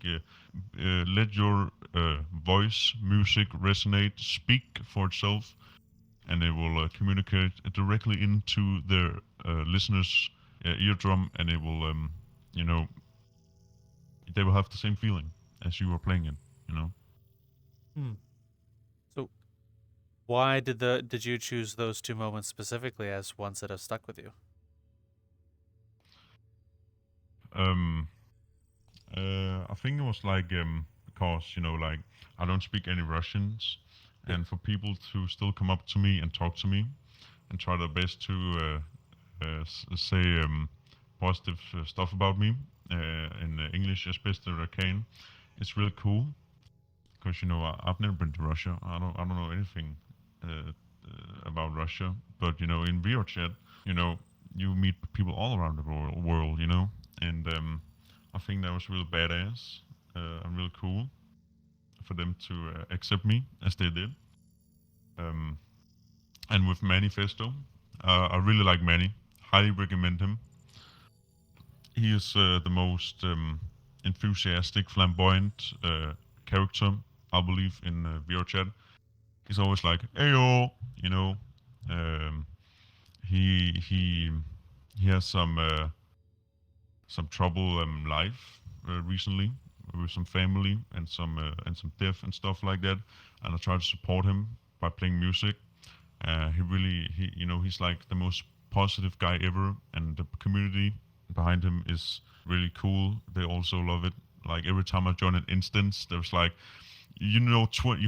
let your voice music resonate, speak for itself, and it will communicate directly into the listener's eardrum, and it will you know they will have the same feeling as you are playing it. Hmm. So, Why did you choose those 2 moments specifically as ones that have stuck with you? I think it was like because like I don't speak any Russians, and for people to still come up to me and talk to me and try their best to say positive stuff about me in English as best as I can, it's really cool because I've never been to Russia. I don't know anything about Russia, but in VRChat, you meet people all around the world, and I think that was really badass and really cool for them to accept me as they did. And with Manifesto, I really like Manny. Highly recommend him. He is the most enthusiastic, flamboyant character, I believe, in VRChat. He's always like, "Ayo," Um, he has some trouble in life recently with some family and some death and stuff like that. And I try to support him by playing music. He's like the most positive guy ever, and the community behind him is really cool. They also love it. Like every time I join an instance, there's like, you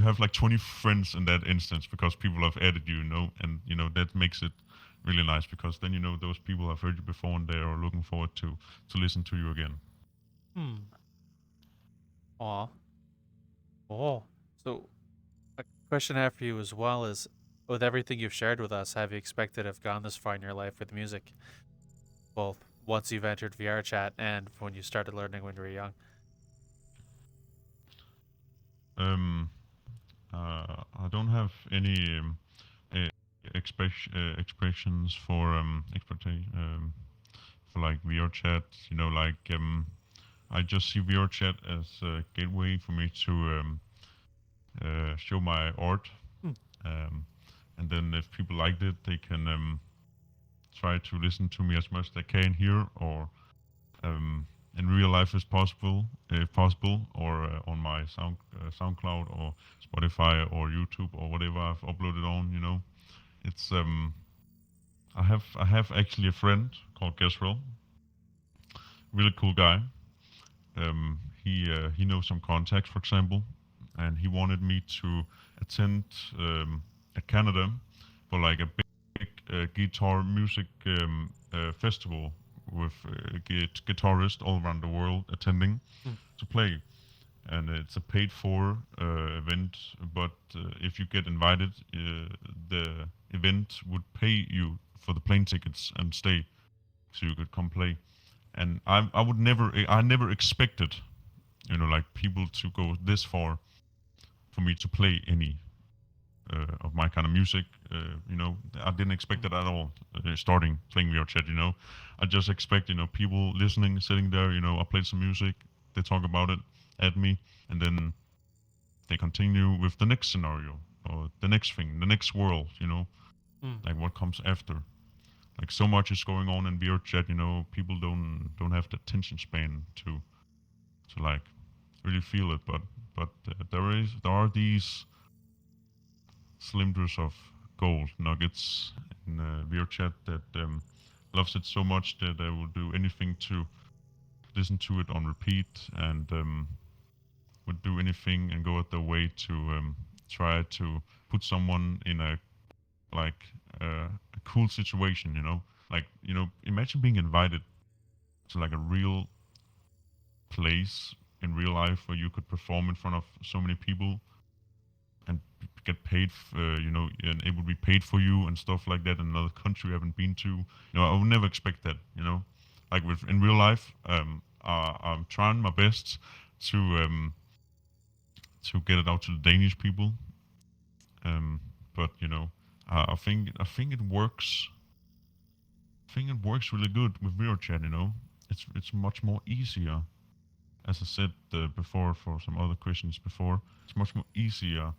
have like 20 friends in that instance because people have added you, and that makes it really nice because then those people have heard you before and they are looking forward to listen to you again. Aw. Oh. So, a question I have for you as well is, with everything you've shared with us, have you expected to have gone this far in your life with music? Both once you've entered VRChat and when you started learning when you were young. I don't have any expressions for for like VRChat. I just see VRChat as a gateway for me to show my art, and then if people liked it, they can try to listen to me as much as they can here, or in real life as possible, if possible, or on my SoundCloud or Spotify or YouTube or whatever I've uploaded on. It's I have actually a friend called Gesrel, really cool guy. He knows some contacts, for example, and he wanted me to attend at Canada for like a big guitar music festival with guitarists all around the world attending to play. And it's a paid-for event, but if you get invited, the event would pay you for the plane tickets and stay, so you could come play. And I never expected, like people to go this far for me to play any of my kind of music. I didn't expect it at all. Starting playing VRChat, I just expect people listening, sitting there. I played some music, they talk about it at me, and then they continue with the next scenario or the next thing, the next world. Like what comes after. Like so much is going on in VRChat. People don't have the attention span to like really feel it, but there are these cylinders of gold nuggets in VRChat that loves it so much that they will do anything to listen to it on repeat, and would do anything and go out their way to try to put someone in a cool situation. Imagine being invited to like a real place in real life where you could perform in front of so many people and get paid, and it would be paid for you and stuff like that in another country you haven't been to. I would never expect that. Like in real life, I'm trying my best to get it out to the Danish people, but I think it works. I think it works really good with VRChat. It's much more easier. As I said before, for some other questions before, it's much more easier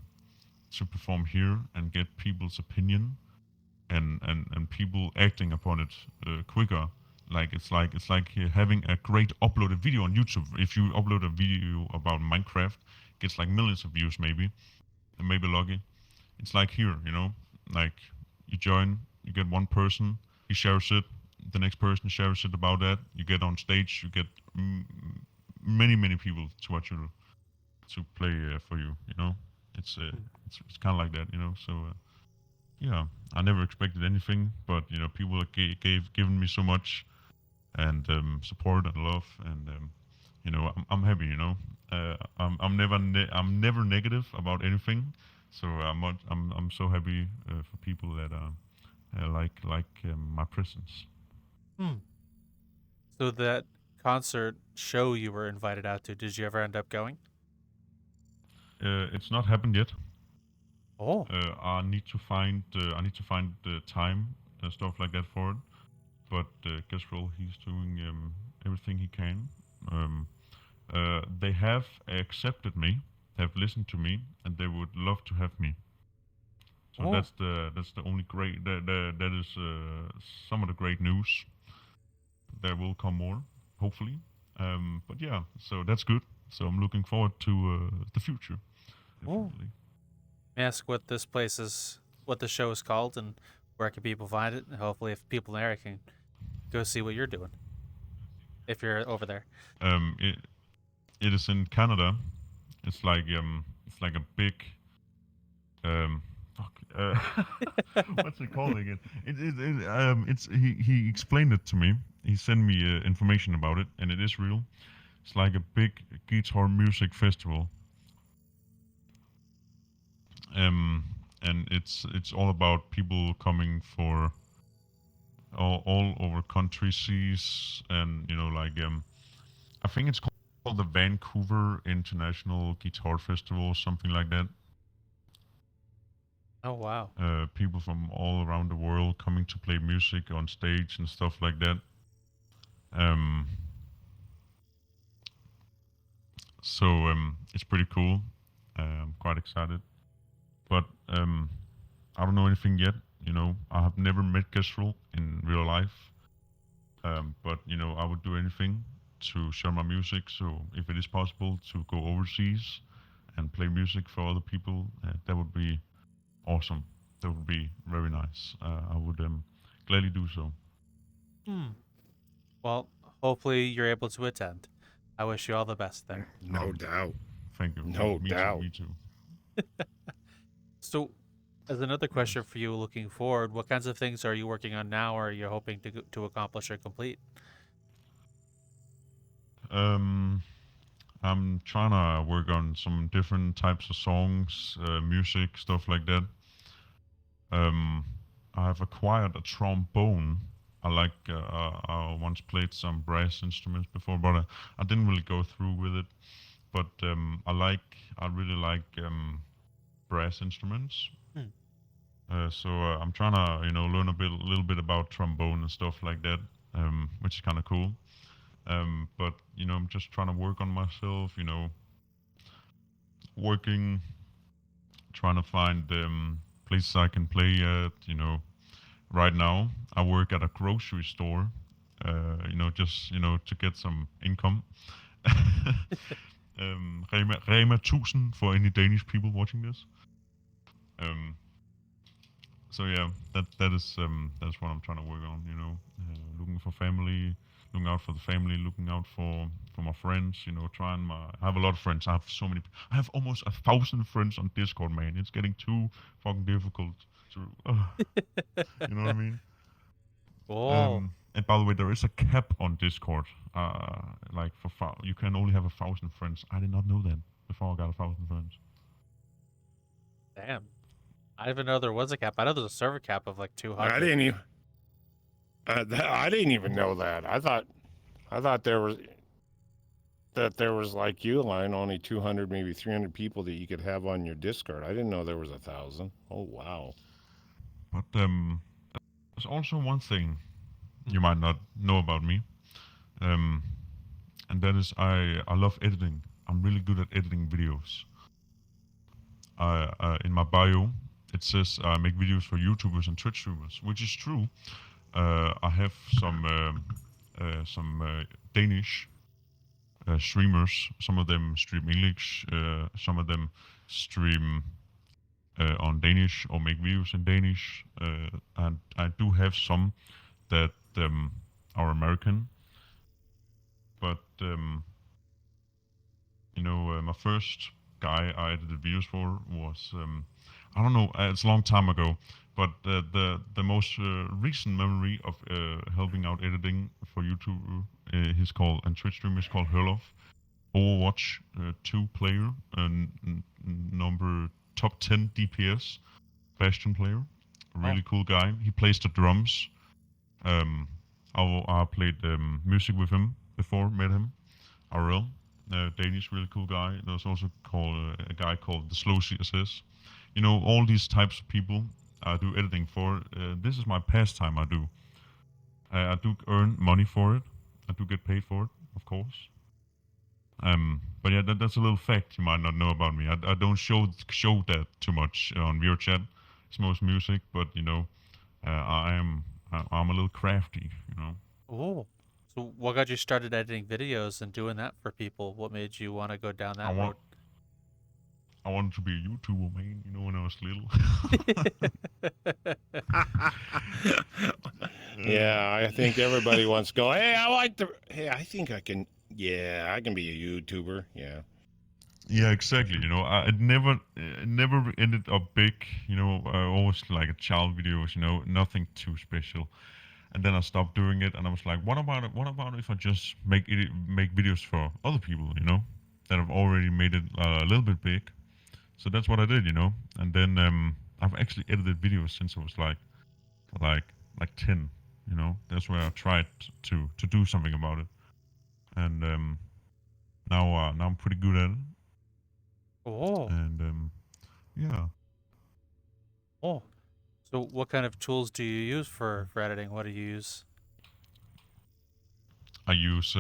to perform here and get people's opinion and people acting upon it quicker. It's like having a great uploaded video on YouTube. If you upload a video about Minecraft, it gets like millions of views, maybe lucky. it's like here, like you join, you get one person, he shares it, the next person shares it about that, you get on stage, you get many people to watch you to play for you. It's kind of like that. So yeah, I never expected anything, but people given me so much and support and love, and I'm happy. I'm never negative about anything, so I'm so happy for people that like my presence. So that concert show you were invited out to, did you ever end up going? It's not happened yet. Oh. I need to find the time and stuff like that for it. But Gasrel, he's doing everything he can. They have accepted me, have listened to me, and they would love to have me. So Oh. that's the only great that is some of the great news. There will come more, hopefully. But yeah, so that's good. So I'm looking forward to the future. Definitely. May I ask what this place is, what the show is called, and where can people find it? And hopefully, if people in the area can go see what you're doing, if you're over there. It is in Canada. It's like a big what's it called again? He explained it to me. He sent me information about it, and it is real. It's like a big guitar music festival. And it's all about people coming for all over country seas, and I think it's called the Vancouver International Guitar Festival or something like that. Oh wow. People from all around the world coming to play music on stage and stuff like that. So it's pretty cool. I'm quite excited, but I don't know anything yet. I have never met Kestrel in real life, but I would do anything to share my music. So if it is possible to go overseas and play music for other people, that would be awesome. That would be very nice. I would gladly do so. Well, hopefully you're able to attend. I wish you all the best there. No doubt. Thank you. No me doubt. Me too. So, as another question for you looking forward, what kinds of things are you working on now, or are you hoping to accomplish or complete? I'm trying to work on some different types of songs, music, stuff like that. I have acquired a trombone. I once played some brass instruments before, but I didn't really go through with it. But I really like brass instruments. So I'm trying to learn a little bit about trombone and stuff like that, which is kind of cool. But I'm just trying to work on myself. Working, trying to find places I can play at. Right now I work at a grocery store. Just to get some income. Rema 1000 for any Danish people watching this. So yeah, that's what I'm trying to work on. Looking for family, looking out for the family, looking out for my friends. I have a lot of friends. I have so many. I have almost 1,000 friends on Discord, man. It's getting too fucking difficult to. You know what I mean? Oh. And by the way, there is a cap on Discord. Like you can only have 1,000 friends. I did not know that before I got 1,000 friends. Damn. I didn't even know there was a cap. I know there's a server cap of like 200. I didn't even know that. I thought there was like you, line only 200, maybe 300 people that you could have on your Discord. I didn't know there was 1,000. Oh wow. But there's also one thing you might not know about me, and that is I love editing. I'm really good at editing videos. In my bio, it says I make videos for YouTubers and Twitch streamers, which is true. I have some Danish streamers. Some of them stream English. Some of them stream on Danish or make videos in Danish, and I do have some that are American, but my first guy I edited videos for was I don't know, it's a long time ago, but the most recent memory of helping out editing for YouTube, he's called, and Twitch streamer is called Herlof, Overwatch 2 player, number top 10 DPS Bastion player, really cool guy. He plays the drums. I played music with him before, met him. IRL, Danish, really cool guy. There's also a guy called the Slow CSS. All these types of people I do editing for. This is my pastime. I do earn money for it. I do get paid for it, of course. But yeah, that's a little fact you might not know about me. I don't show that too much on VRChat. It's most music, but I'm a little crafty. Oh, so what got you started editing videos and doing that for people? What made you want to go down that road? I wanted to be a YouTuber, man. When I was little. Yeah, I think everybody wants to go. Hey, I think I can. Yeah, I can be a YouTuber. Yeah. Yeah, exactly. It never ended up big. I always like a child videos. Nothing too special. And then I stopped doing it, and I was like, what about it? What about if I just make videos for other people? That have already made it a little bit big. So that's what I did. And then I've actually edited videos since I was like 10. That's where I tried to do something about it. And now I'm pretty good at it. Oh. And yeah. Oh. So what kind of tools do you use for editing? What do you use? I use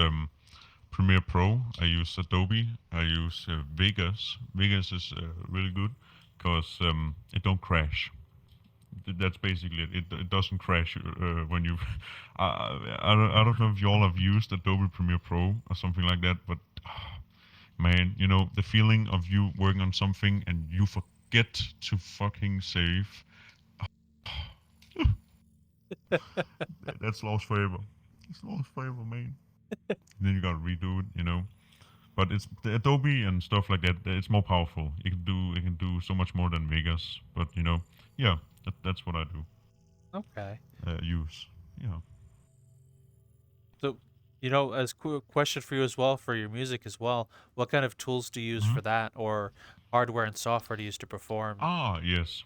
Premiere Pro. I use Adobe. I use Vegas. Vegas is really good because it don't crash. That's basically it. It doesn't crash when you. I don't know if you all have used Adobe Premiere Pro or something like that, but man, the feeling of you working on something and you forget to fucking save. That's lost forever. It's lost forever, man. Then you gotta redo it. But it's the Adobe and stuff like that. It's more powerful. It can do so much more than Vegas. But yeah, that's what I do. Okay. Use. Yeah. So, as a question for you as well, for your music as well, what kind of tools do you use for that, or hardware and software do you use to perform? Yes.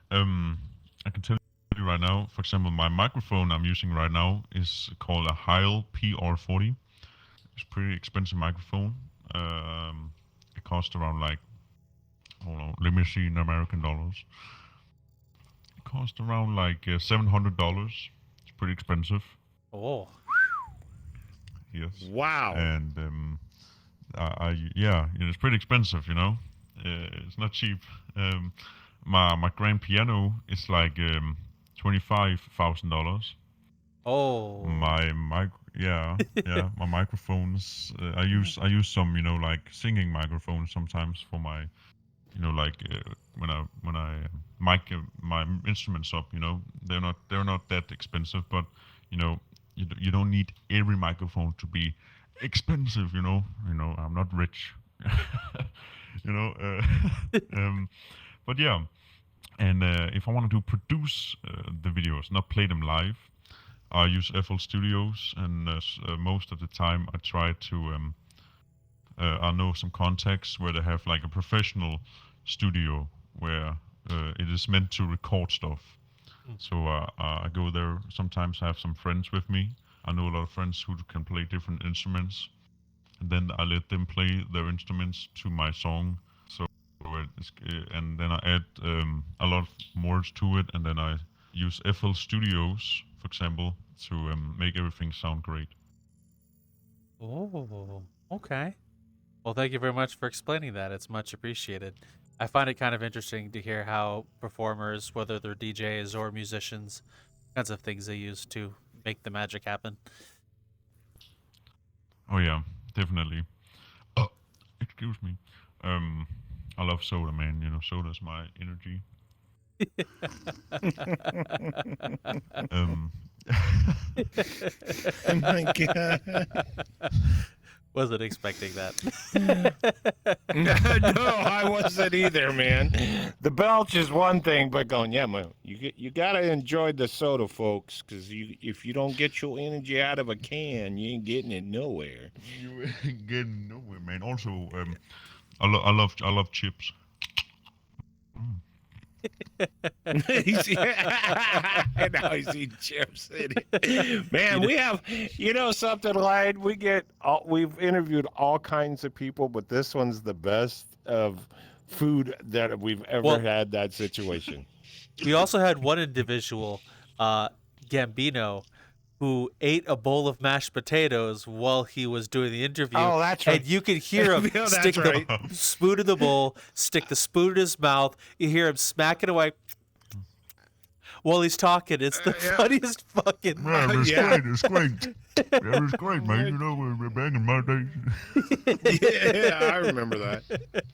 I can tell you right now. For example, my microphone I'm using right now is called a Heil PR40. It's a pretty expensive microphone. It costs around hold on, let me see in American dollars. It costs around $700. It's pretty expensive. Oh. Yes. Wow. And it's pretty expensive. It's not cheap. My grand piano is $25,000. Oh. My microphones. I use some singing microphones sometimes for my when I mic my instruments up. They're not that expensive, but you don't need every microphone to be expensive. I'm not rich. But yeah. And if I want to produce the videos, not play them live, I use FL Studios, and most of the time I try to. I know some contacts where they have a professional studio where it is meant to record stuff. So I go there. Sometimes I have some friends with me. I know a lot of friends who can play different instruments, and then I let them play their instruments to my song. And then I add a lot more to it, and then I use FL Studios, for example, to make everything sound great. Oh, okay. Well, thank you very much for explaining that. It's much appreciated. I find it kind of interesting to hear how performers, whether they're DJs or musicians, kinds of things they use to make the magic happen. Oh yeah, definitely. Excuse me. I love soda, man. You know, soda's my energy. Um, Oh my god. Wasn't expecting that. No, I wasn't either, man. The belch is one thing, but going, yeah, man, you gotta enjoy the soda, folks, because if you don't get your energy out of a can, you ain't getting it nowhere. you ain't getting nowhere, man. Also, I love chips. He's and now he's eating chips. Man, we have, something, Lion. We've interviewed all kinds of people, but this one's the best of food that we've ever had. That situation. We also had one individual, Gambino, who ate a bowl of mashed potatoes while he was doing the interview. Oh, that's right. And you could hear him stick the spoon in the bowl, stick the spoon in his mouth. You hear him smacking away while he's talking. It's the funniest fucking... Yeah, it's great. It's great. Yeah, it's great, man. You know, we're back in my days. Yeah, I remember that.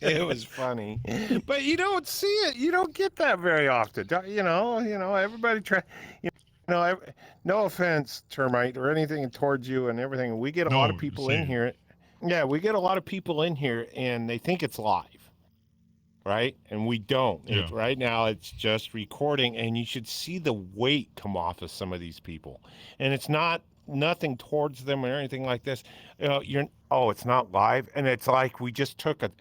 It was funny. But you don't see it. You don't get that very often. Everybody try... no offense, Termite, or anything towards you and everything. We get a lot of people in here. Yeah, we get a lot of people in here, and they think it's live, right? And we don't. Yeah. Right now, it's just recording, and you should see the weight come off of some of these people. And it's nothing towards them or anything like this. It's not live, and it's like we just took a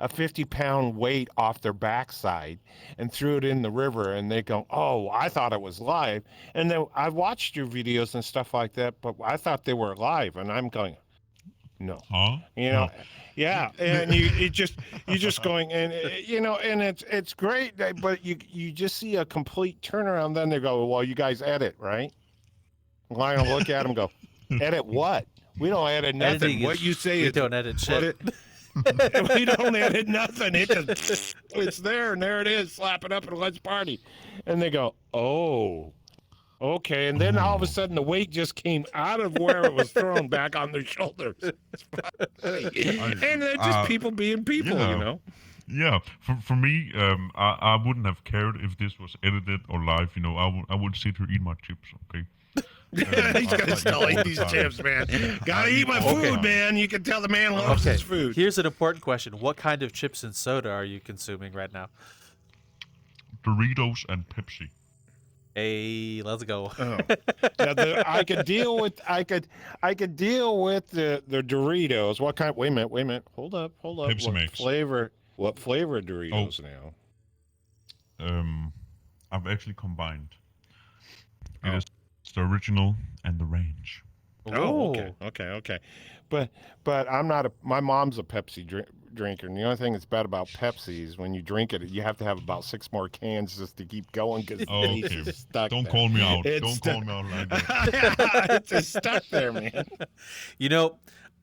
50-pound weight off their backside and threw it in the river, and they go, oh, I thought it was live. And then I watched your videos and stuff like that, but I thought they were live, and I'm going, no. Huh? Yeah, and you just going, and and it's great, but you just see a complete turnaround. Then they go, well, you guys edit, right? Lion will look at him and go, edit what? We don't edit nothing. Editing What you say we is don't edit shit. we don't edit nothing. It's there, and there it is. Slap it up and let's party. And they go, oh, okay. And then all of a sudden, the weight just came out of where it was thrown back on their shoulders. And they're just people being people, Yeah, for me, I wouldn't have cared if this was edited or live. I would sit here eat my chips. Okay. He's gonna still eat these chips, man. Gotta eat my food, man. You can tell the man loves his food. Here's an important question: what kind of chips and soda are you consuming right now? Doritos and Pepsi. Hey, let's go. Oh. I could deal with the Doritos. What kind? Wait a minute. Hold up. Pepsi Max. What flavor Doritos now? I've actually combined. It is the original and the range. Oh, okay. But I'm not my mom's a Pepsi drinker, and the only thing that's bad about Pepsi is when you drink it, you have to have about 6 more cans just to keep going because it's stuck. Don't there. call me out. Call me out like that. It's just stuck there, man.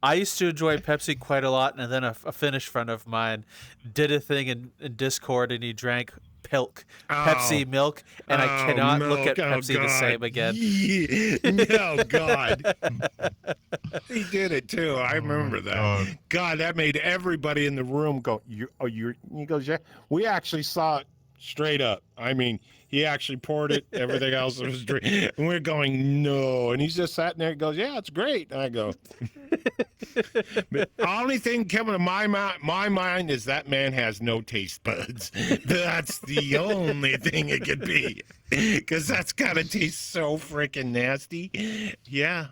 I used to enjoy Pepsi quite a lot, and then a Finnish friend of mine did a thing in Discord, and he drank Pepsi milk, and I cannot look at Pepsi the same again. No, God. He did it too. I remember that. God, that made everybody in the room go, he goes, yeah. We actually saw it straight up. I mean, he actually poured it. Everything else was drink. And we're going, no. And he's just sat there and goes, yeah, it's great. And I go, the only thing coming to my mind is that man has no taste buds. That's the only thing it could be. Because that's got to taste so freaking nasty. Yeah.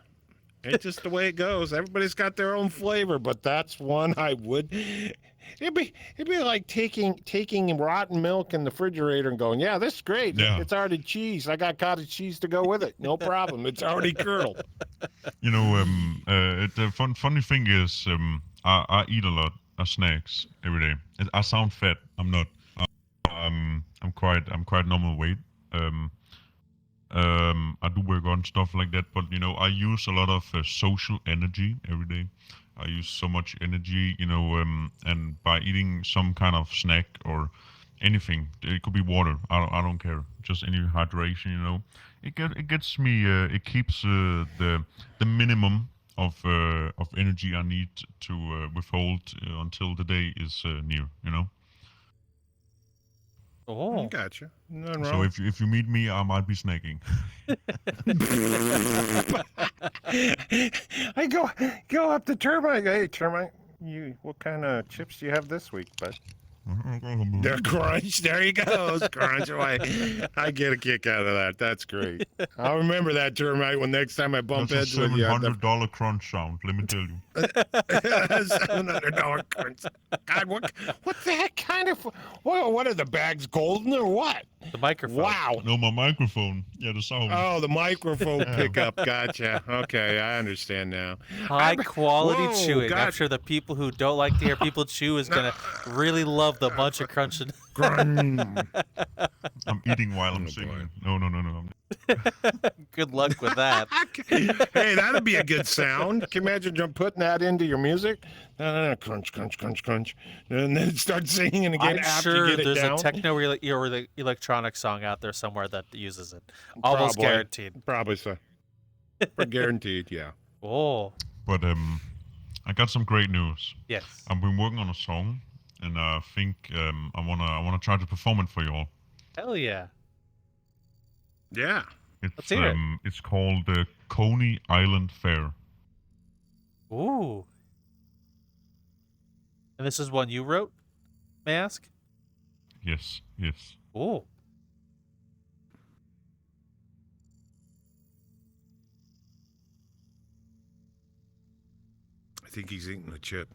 It's just the way it goes. Everybody's got their own flavor, but that's one I would... It'd be like taking rotten milk in the refrigerator and going, yeah, this is great. Yeah. It's already cheese. I got cottage cheese to go with it. No problem. It's already curdled. The funny thing is, I eat a lot of snacks every day. I sound fat. I'm not. I'm quite normal weight. I do work on stuff like that, but I use a lot of social energy every day. I use so much energy, and by eating some kind of snack or anything, it could be water. I don't care. Just any hydration, It gets me. It keeps the minimum of energy I need to withhold until the day is near. Oh, Gotcha. Nothing So wrong. if you meet me, I might be snagging. I go up to Termite. Hey, Termite, what kind of chips do you have this week, bud? They're crunch. There he goes. Crunch away. I get a kick out of that. That's great. I'll remember that, Termite, when next time I bump That's a heads with you. $700 crunch sound, let me tell you. $700 crunch. God, what the heck kind of... What are the bags, golden or what? the microphone. Wow. No, my microphone. Yeah, the sound. Oh, the microphone pickup. Gotcha. Okay, I understand now. High quality Whoa, chewing. I'm God. sure the people who don't like to hear people chew is gonna really love the bunch of crunching. Grun. I'm eating while I'm Oh, singing. No. Good luck with that. Hey, that'd be a good sound. Can you imagine just putting that into your music? Crunch, crunch, crunch, crunch. And then start singing again I'm after sure you get it there's down. a techno or the electronic song out there somewhere that uses it. Almost Probably. guaranteed. Probably so. Guaranteed, yeah. Oh, But I got some great news. yes. I've been working on a song, and I think I wanna try to perform it for you all. Hell yeah. Yeah. It's hear it. it's called the Coney Island Fair. Ooh. And this is one you wrote, may I ask? Yes. Ooh. I think he's eating a chip.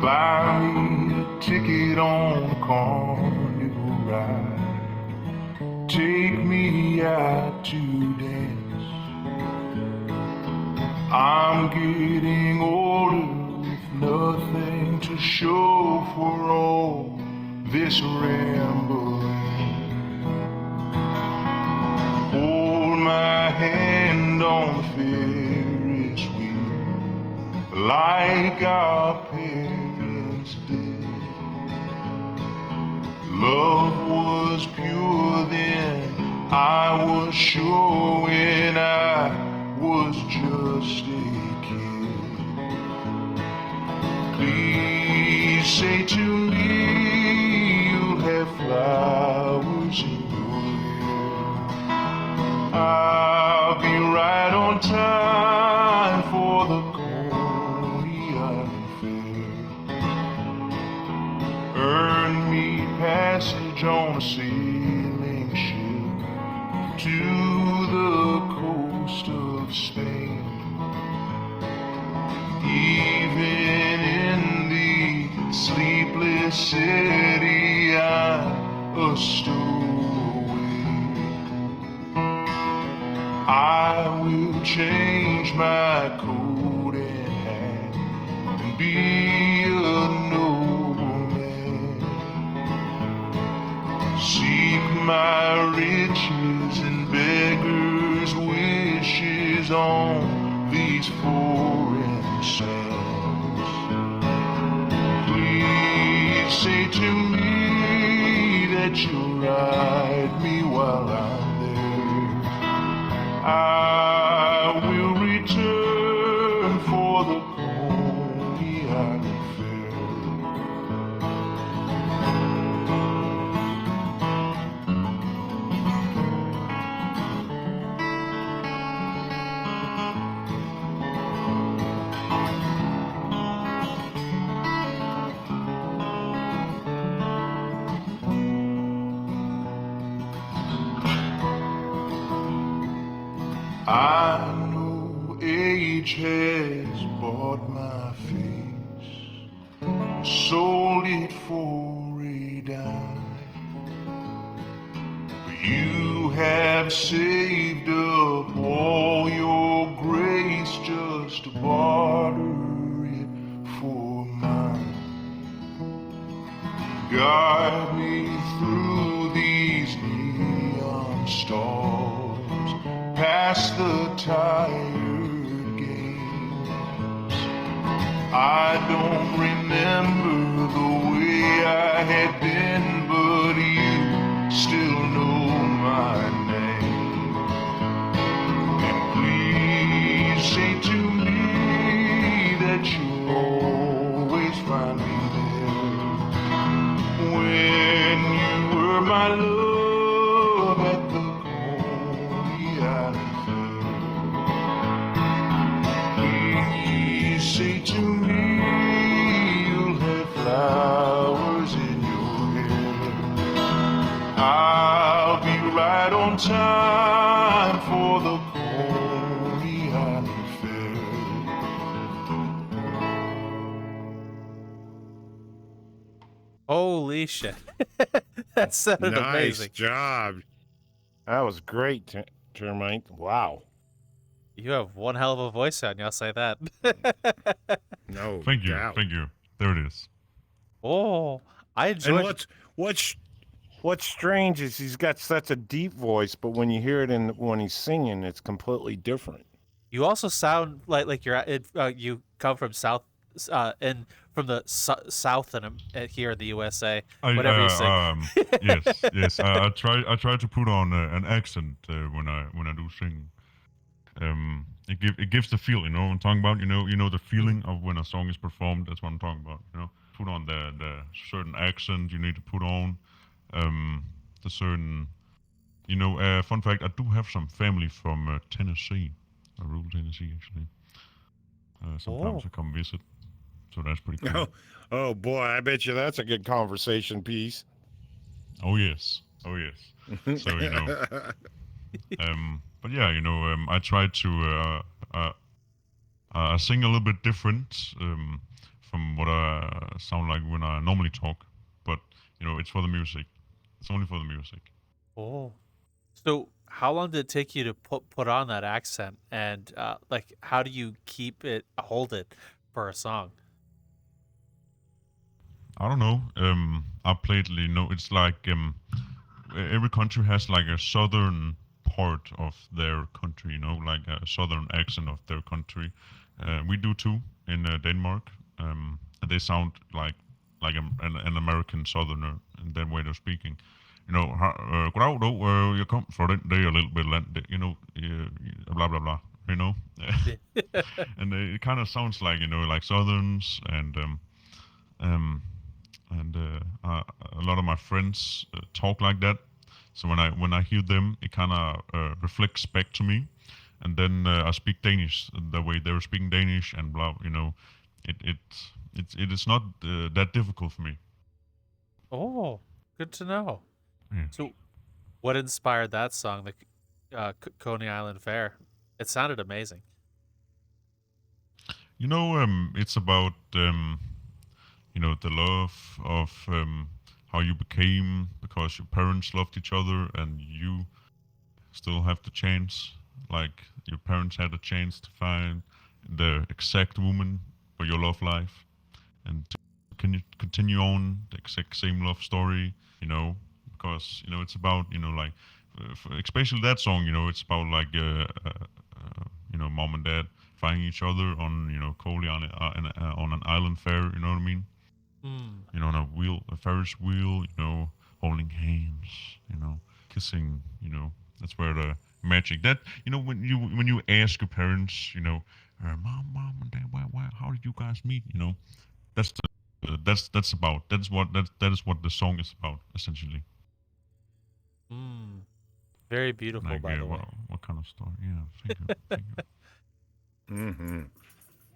Buy me a ticket on the carnival ride. Take me out to dance. I'm getting older with nothing to show for all this rambling. Hold my hand on the Ferris wheel like our parents did. Love was pure then, I was sure when I was just a kid. Please say to me you'll have flowers in your hair. I'll be right on time for the Coney Island Fair. Earn me passage on a sailing ship to the coast of Spain. Even in the sleepless city, I'm a stowaway. I will change my coat and hat and be a nobleman. Seek my riches and beggars' wishes on these foreign sands. Please say to me that you'll ride me while I'm there. I will return for the Coney Island Fair. I know age has bought my face, sold it for a dime. But you have saved up all your grace just to barter it for mine. Guide me through these neon stars, past the tired games. I don't remember the way I had been, but you still know my name. And please say to I'll be right on time for the Coney Island Fair. Holy shit. That sounded Nice amazing. job. That was great, Termite. Wow. You have one hell of a voice on you, I'll say that. No Thank you, doubt. thank you. There it is. Oh, I And enjoyed what's strange is he's got such a deep voice, but when you hear it when he's singing, it's completely different. You also sound like you're you come from south and from the south and here in the USA. Whatever you sing. Yes. I try to put on an accent when I do sing. It gives the feel, you know what I'm talking about. You know the feeling of when a song is performed. That's what I'm talking about. You know, put on the certain accent you need to put on. The certain, fun fact, I do have some family from Tennessee, rural Tennessee actually. Sometimes I come visit, so that's pretty cool. Oh boy, I bet you that's a good conversation piece. Oh yes. So but yeah, I try to sing a little bit different from what I sound like when I normally talk, but it's for the music. It's only for the music. Oh. So how long did it take you to put on that accent, and like how do you hold it for a song? I don't know. I played, it's like every country has like a southern part of their country, like a southern accent of their country. We do too in Denmark. And they sound like an American southerner in that way they're speaking. Goddag, jeg kom fra den day a little bit land, blah blah blah, and it kind of sounds like like southerns and a lot of my friends talk like that. So when I hear them, it kind of reflects back to me, and then I speak Danish the way they're speaking Danish, and blah. It is not that difficult for me. Oh, good to know. Yeah. So, what inspired that song, the Coney Island Fair? It sounded amazing. It's about the love of how you became because your parents loved each other and you still have the chance, like your parents had a chance to find the exact woman for your love life and to continue on the exact same love story, because it's about like especially that song, it's about like mom and dad finding each other on Coley on an island fair, you know what I mean? On a Ferris wheel, holding hands, kissing, that's where the magic. That when you ask your parents, mom and dad, why, how did you guys meet? That's that is what the song is about essentially. Very beautiful, Like, by the way. what kind of story? Yeah, thank you. Mm-hmm.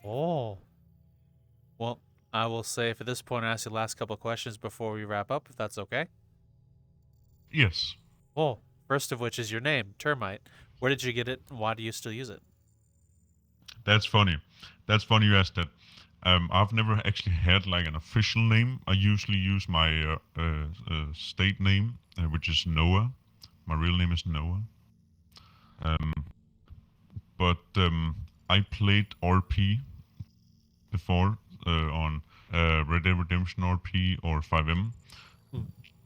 Oh, well, I will say for this point, I ask you the last couple of questions before we wrap up, if that's okay. Yes. Oh, first of which is your name, Termite. Where did you get it, and why do you still use it? That's funny. That's funny you asked that. I've never actually had like an official name. I usually use my state name, which is Noah. My real name is Noah. But I played RP before on Red Dead Redemption RP or 5M.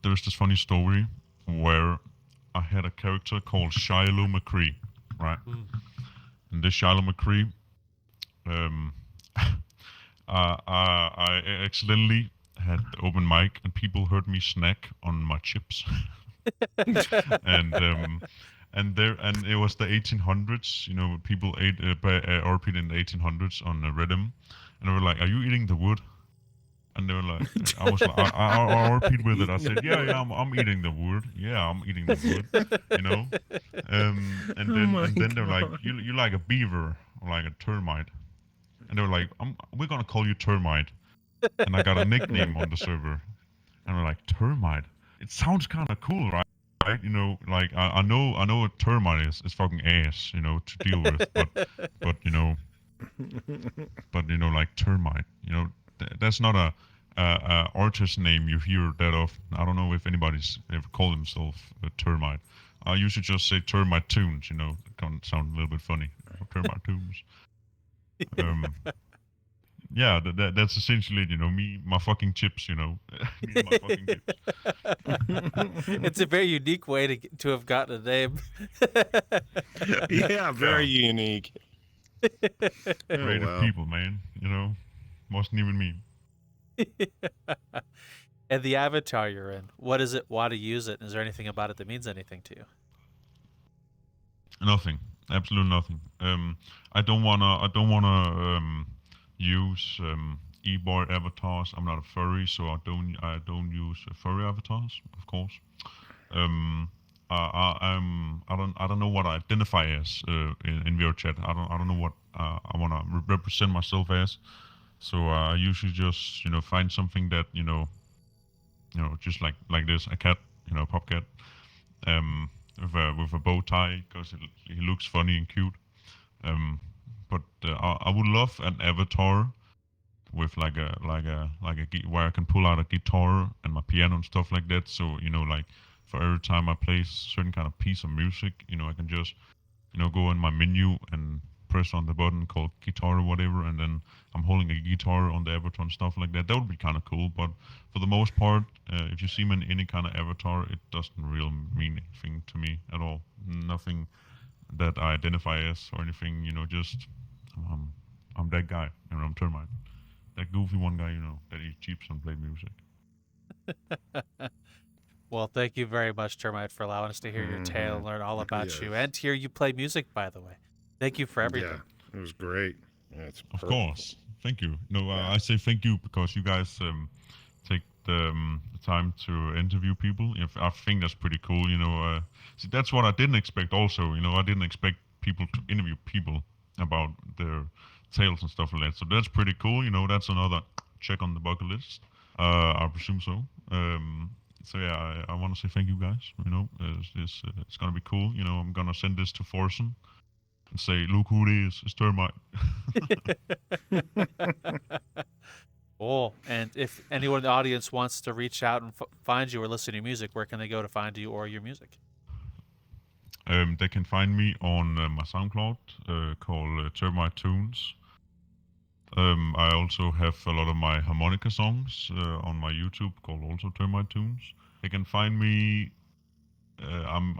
There's this funny story where I had a character called Shiloh McCree, right? And this Shiloh McCree, I accidentally had the open mic and people heard me snack on my chips. and it was the 1800s. People ate RP'd in the 1800s on Reddit, and they were like, "Are you eating the wood?" And they were like, "I was like, I RP'd with it." I said, "Yeah, I'm eating the wood. Yeah, I'm eating the wood." And then they're like, "You like a beaver or like a termite?" And they were like, "We're gonna call you Termite." And I got a nickname on the server, and we're like, "Termite." it sounds kind of cool, right? Right? You know, like I know a termite is fucking ass, you know, to deal with, but like termite, you know, that's not a artist name you hear that often. I don't know if anybody's ever called themselves a termite. I usually just say termite tunes, you know, it can sound a little bit funny. Termite tunes. Um, yeah, that's essentially, you know, me, my fucking chips, you know, me and my fucking chips. It's a very unique way to have gotten a name. Yeah, very unique. Creative people, man, you know, wasn't even me. And the avatar you're in, what is it? Why to use it? Is there anything about it that means anything to you? Nothing, absolutely nothing. I don't wanna use e-boy avatars. I'm not a furry, so I don't use furry avatars, of course. Um, I don't know what I identify as in VRChat. I don't know what I wanna represent myself as. So I usually just find something that just like this, a cat, a pop cat, with a bow tie because he looks funny and cute. Um, but I would love an avatar with where I can pull out a guitar and my piano and stuff like that. So like for every time I play a certain kind of piece of music, I can just go in my menu and press on the button called guitar or whatever, and then I'm holding a guitar on the avatar and stuff like that. That would be kind of cool. But for the most part, if you see me in any kind of avatar, it doesn't really mean anything to me at all. Nothing that I identify as or anything. Just I'm that guy. I'm Termite, that goofy one guy. That eats chips and play music. Well, thank you very much, Termite, for allowing us to hear your tale and learn all about you, and hear you play music, by the way. Thank you for everything. Yeah, it was great. Yeah, of course. Thank you. No, I say thank you because you guys take the time to interview people. I think that's pretty cool. See, that's what I didn't expect. Also, I didn't expect people to interview people about their tales and stuff like that. So that's pretty cool. That's another check on the bucket list. I presume so. So yeah, I want to say thank you guys. It's gonna be cool. I'm gonna send this to Forsen and say, look who it is. It's Termite. Cool. And if anyone in the audience wants to reach out and find you or listen to your music, where can they go to find you or your music? They can find me on my SoundCloud called Termite Tunes. I also have a lot of my harmonica songs on my YouTube called also Termite Tunes. They can find me. I'm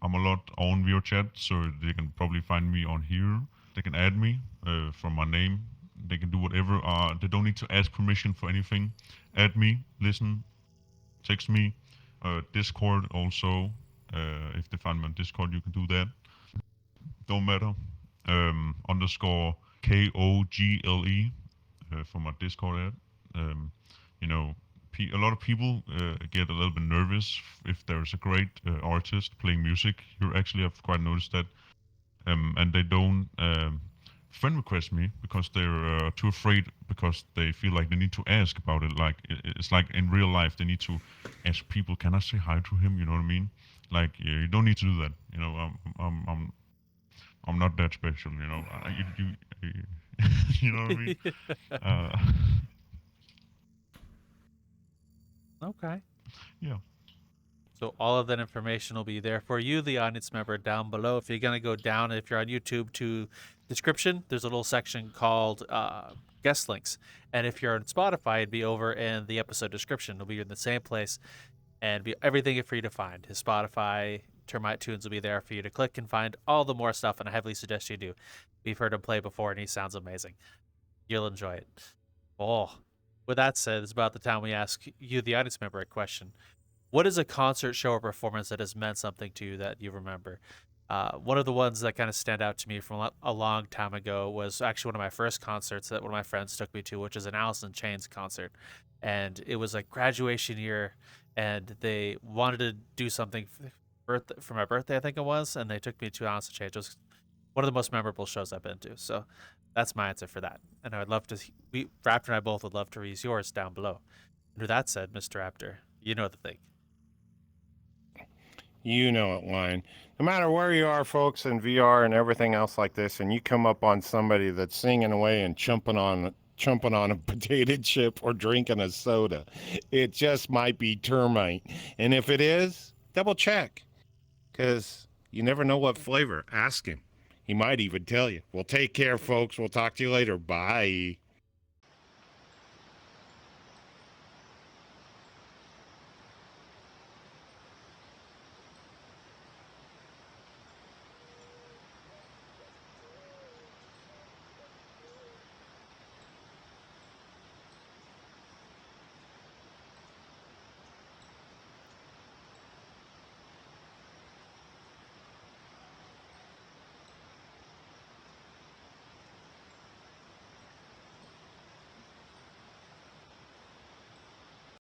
a lot on VRChat, so they can probably find me on here. They can add me from my name. They can do whatever. They don't need to ask permission for anything. Add me, listen, text me. Discord also. If they find me on Discord, you can do that. Don't matter. Underscore KOGLE for my Discord ad. A lot of people get a little bit nervous if there's a great artist playing music. You actually have quite noticed that, and they don't friend request me because they're too afraid, because they feel like they need to ask about it. Like it's like in real life, they need to ask people, "Can I say hi to him?" You know what I mean? Like you don't need to do that. I'm not that special. You know what I mean? Okay. Yeah. So all of that information will be there for you, the audience member, down below. If you're going to go down, if you're on YouTube, to description, there's a little section called guest links. And if you're on Spotify, it'd be over in the episode description. It'll be in the same place and be everything for you to find. His Spotify, Termite Tunes will be there for you to click and find all the more stuff, and I heavily suggest you do. We've heard him play before, and he sounds amazing. You'll enjoy it. Oh, with that said, it's about the time we ask you, the audience member, a question. What is a concert, show, or performance that has meant something to you that you remember? One of the ones that kind of stand out to me from a long time ago was actually one of my first concerts that one of my friends took me to, which is an Alice in Chains concert. And it was like graduation year, and they wanted to do something for my birthday, I think it was, and they took me to Alice in Chains. It was one of the most memorable shows I've been to. So that's my answer for that. And I would love to, Raptor and I both would love to read yours down below. And with that said, Mr. Raptor, you know the thing. You know it, line. No matter where you are, folks, in VR and everything else like this, and you come up on somebody that's singing away and chumping on a potato chip or drinking a soda, it just might be Termite. And if it is, double check, because you never know what flavor. Ask him. He might even tell you. Well, take care, folks. We'll talk to you later. Bye.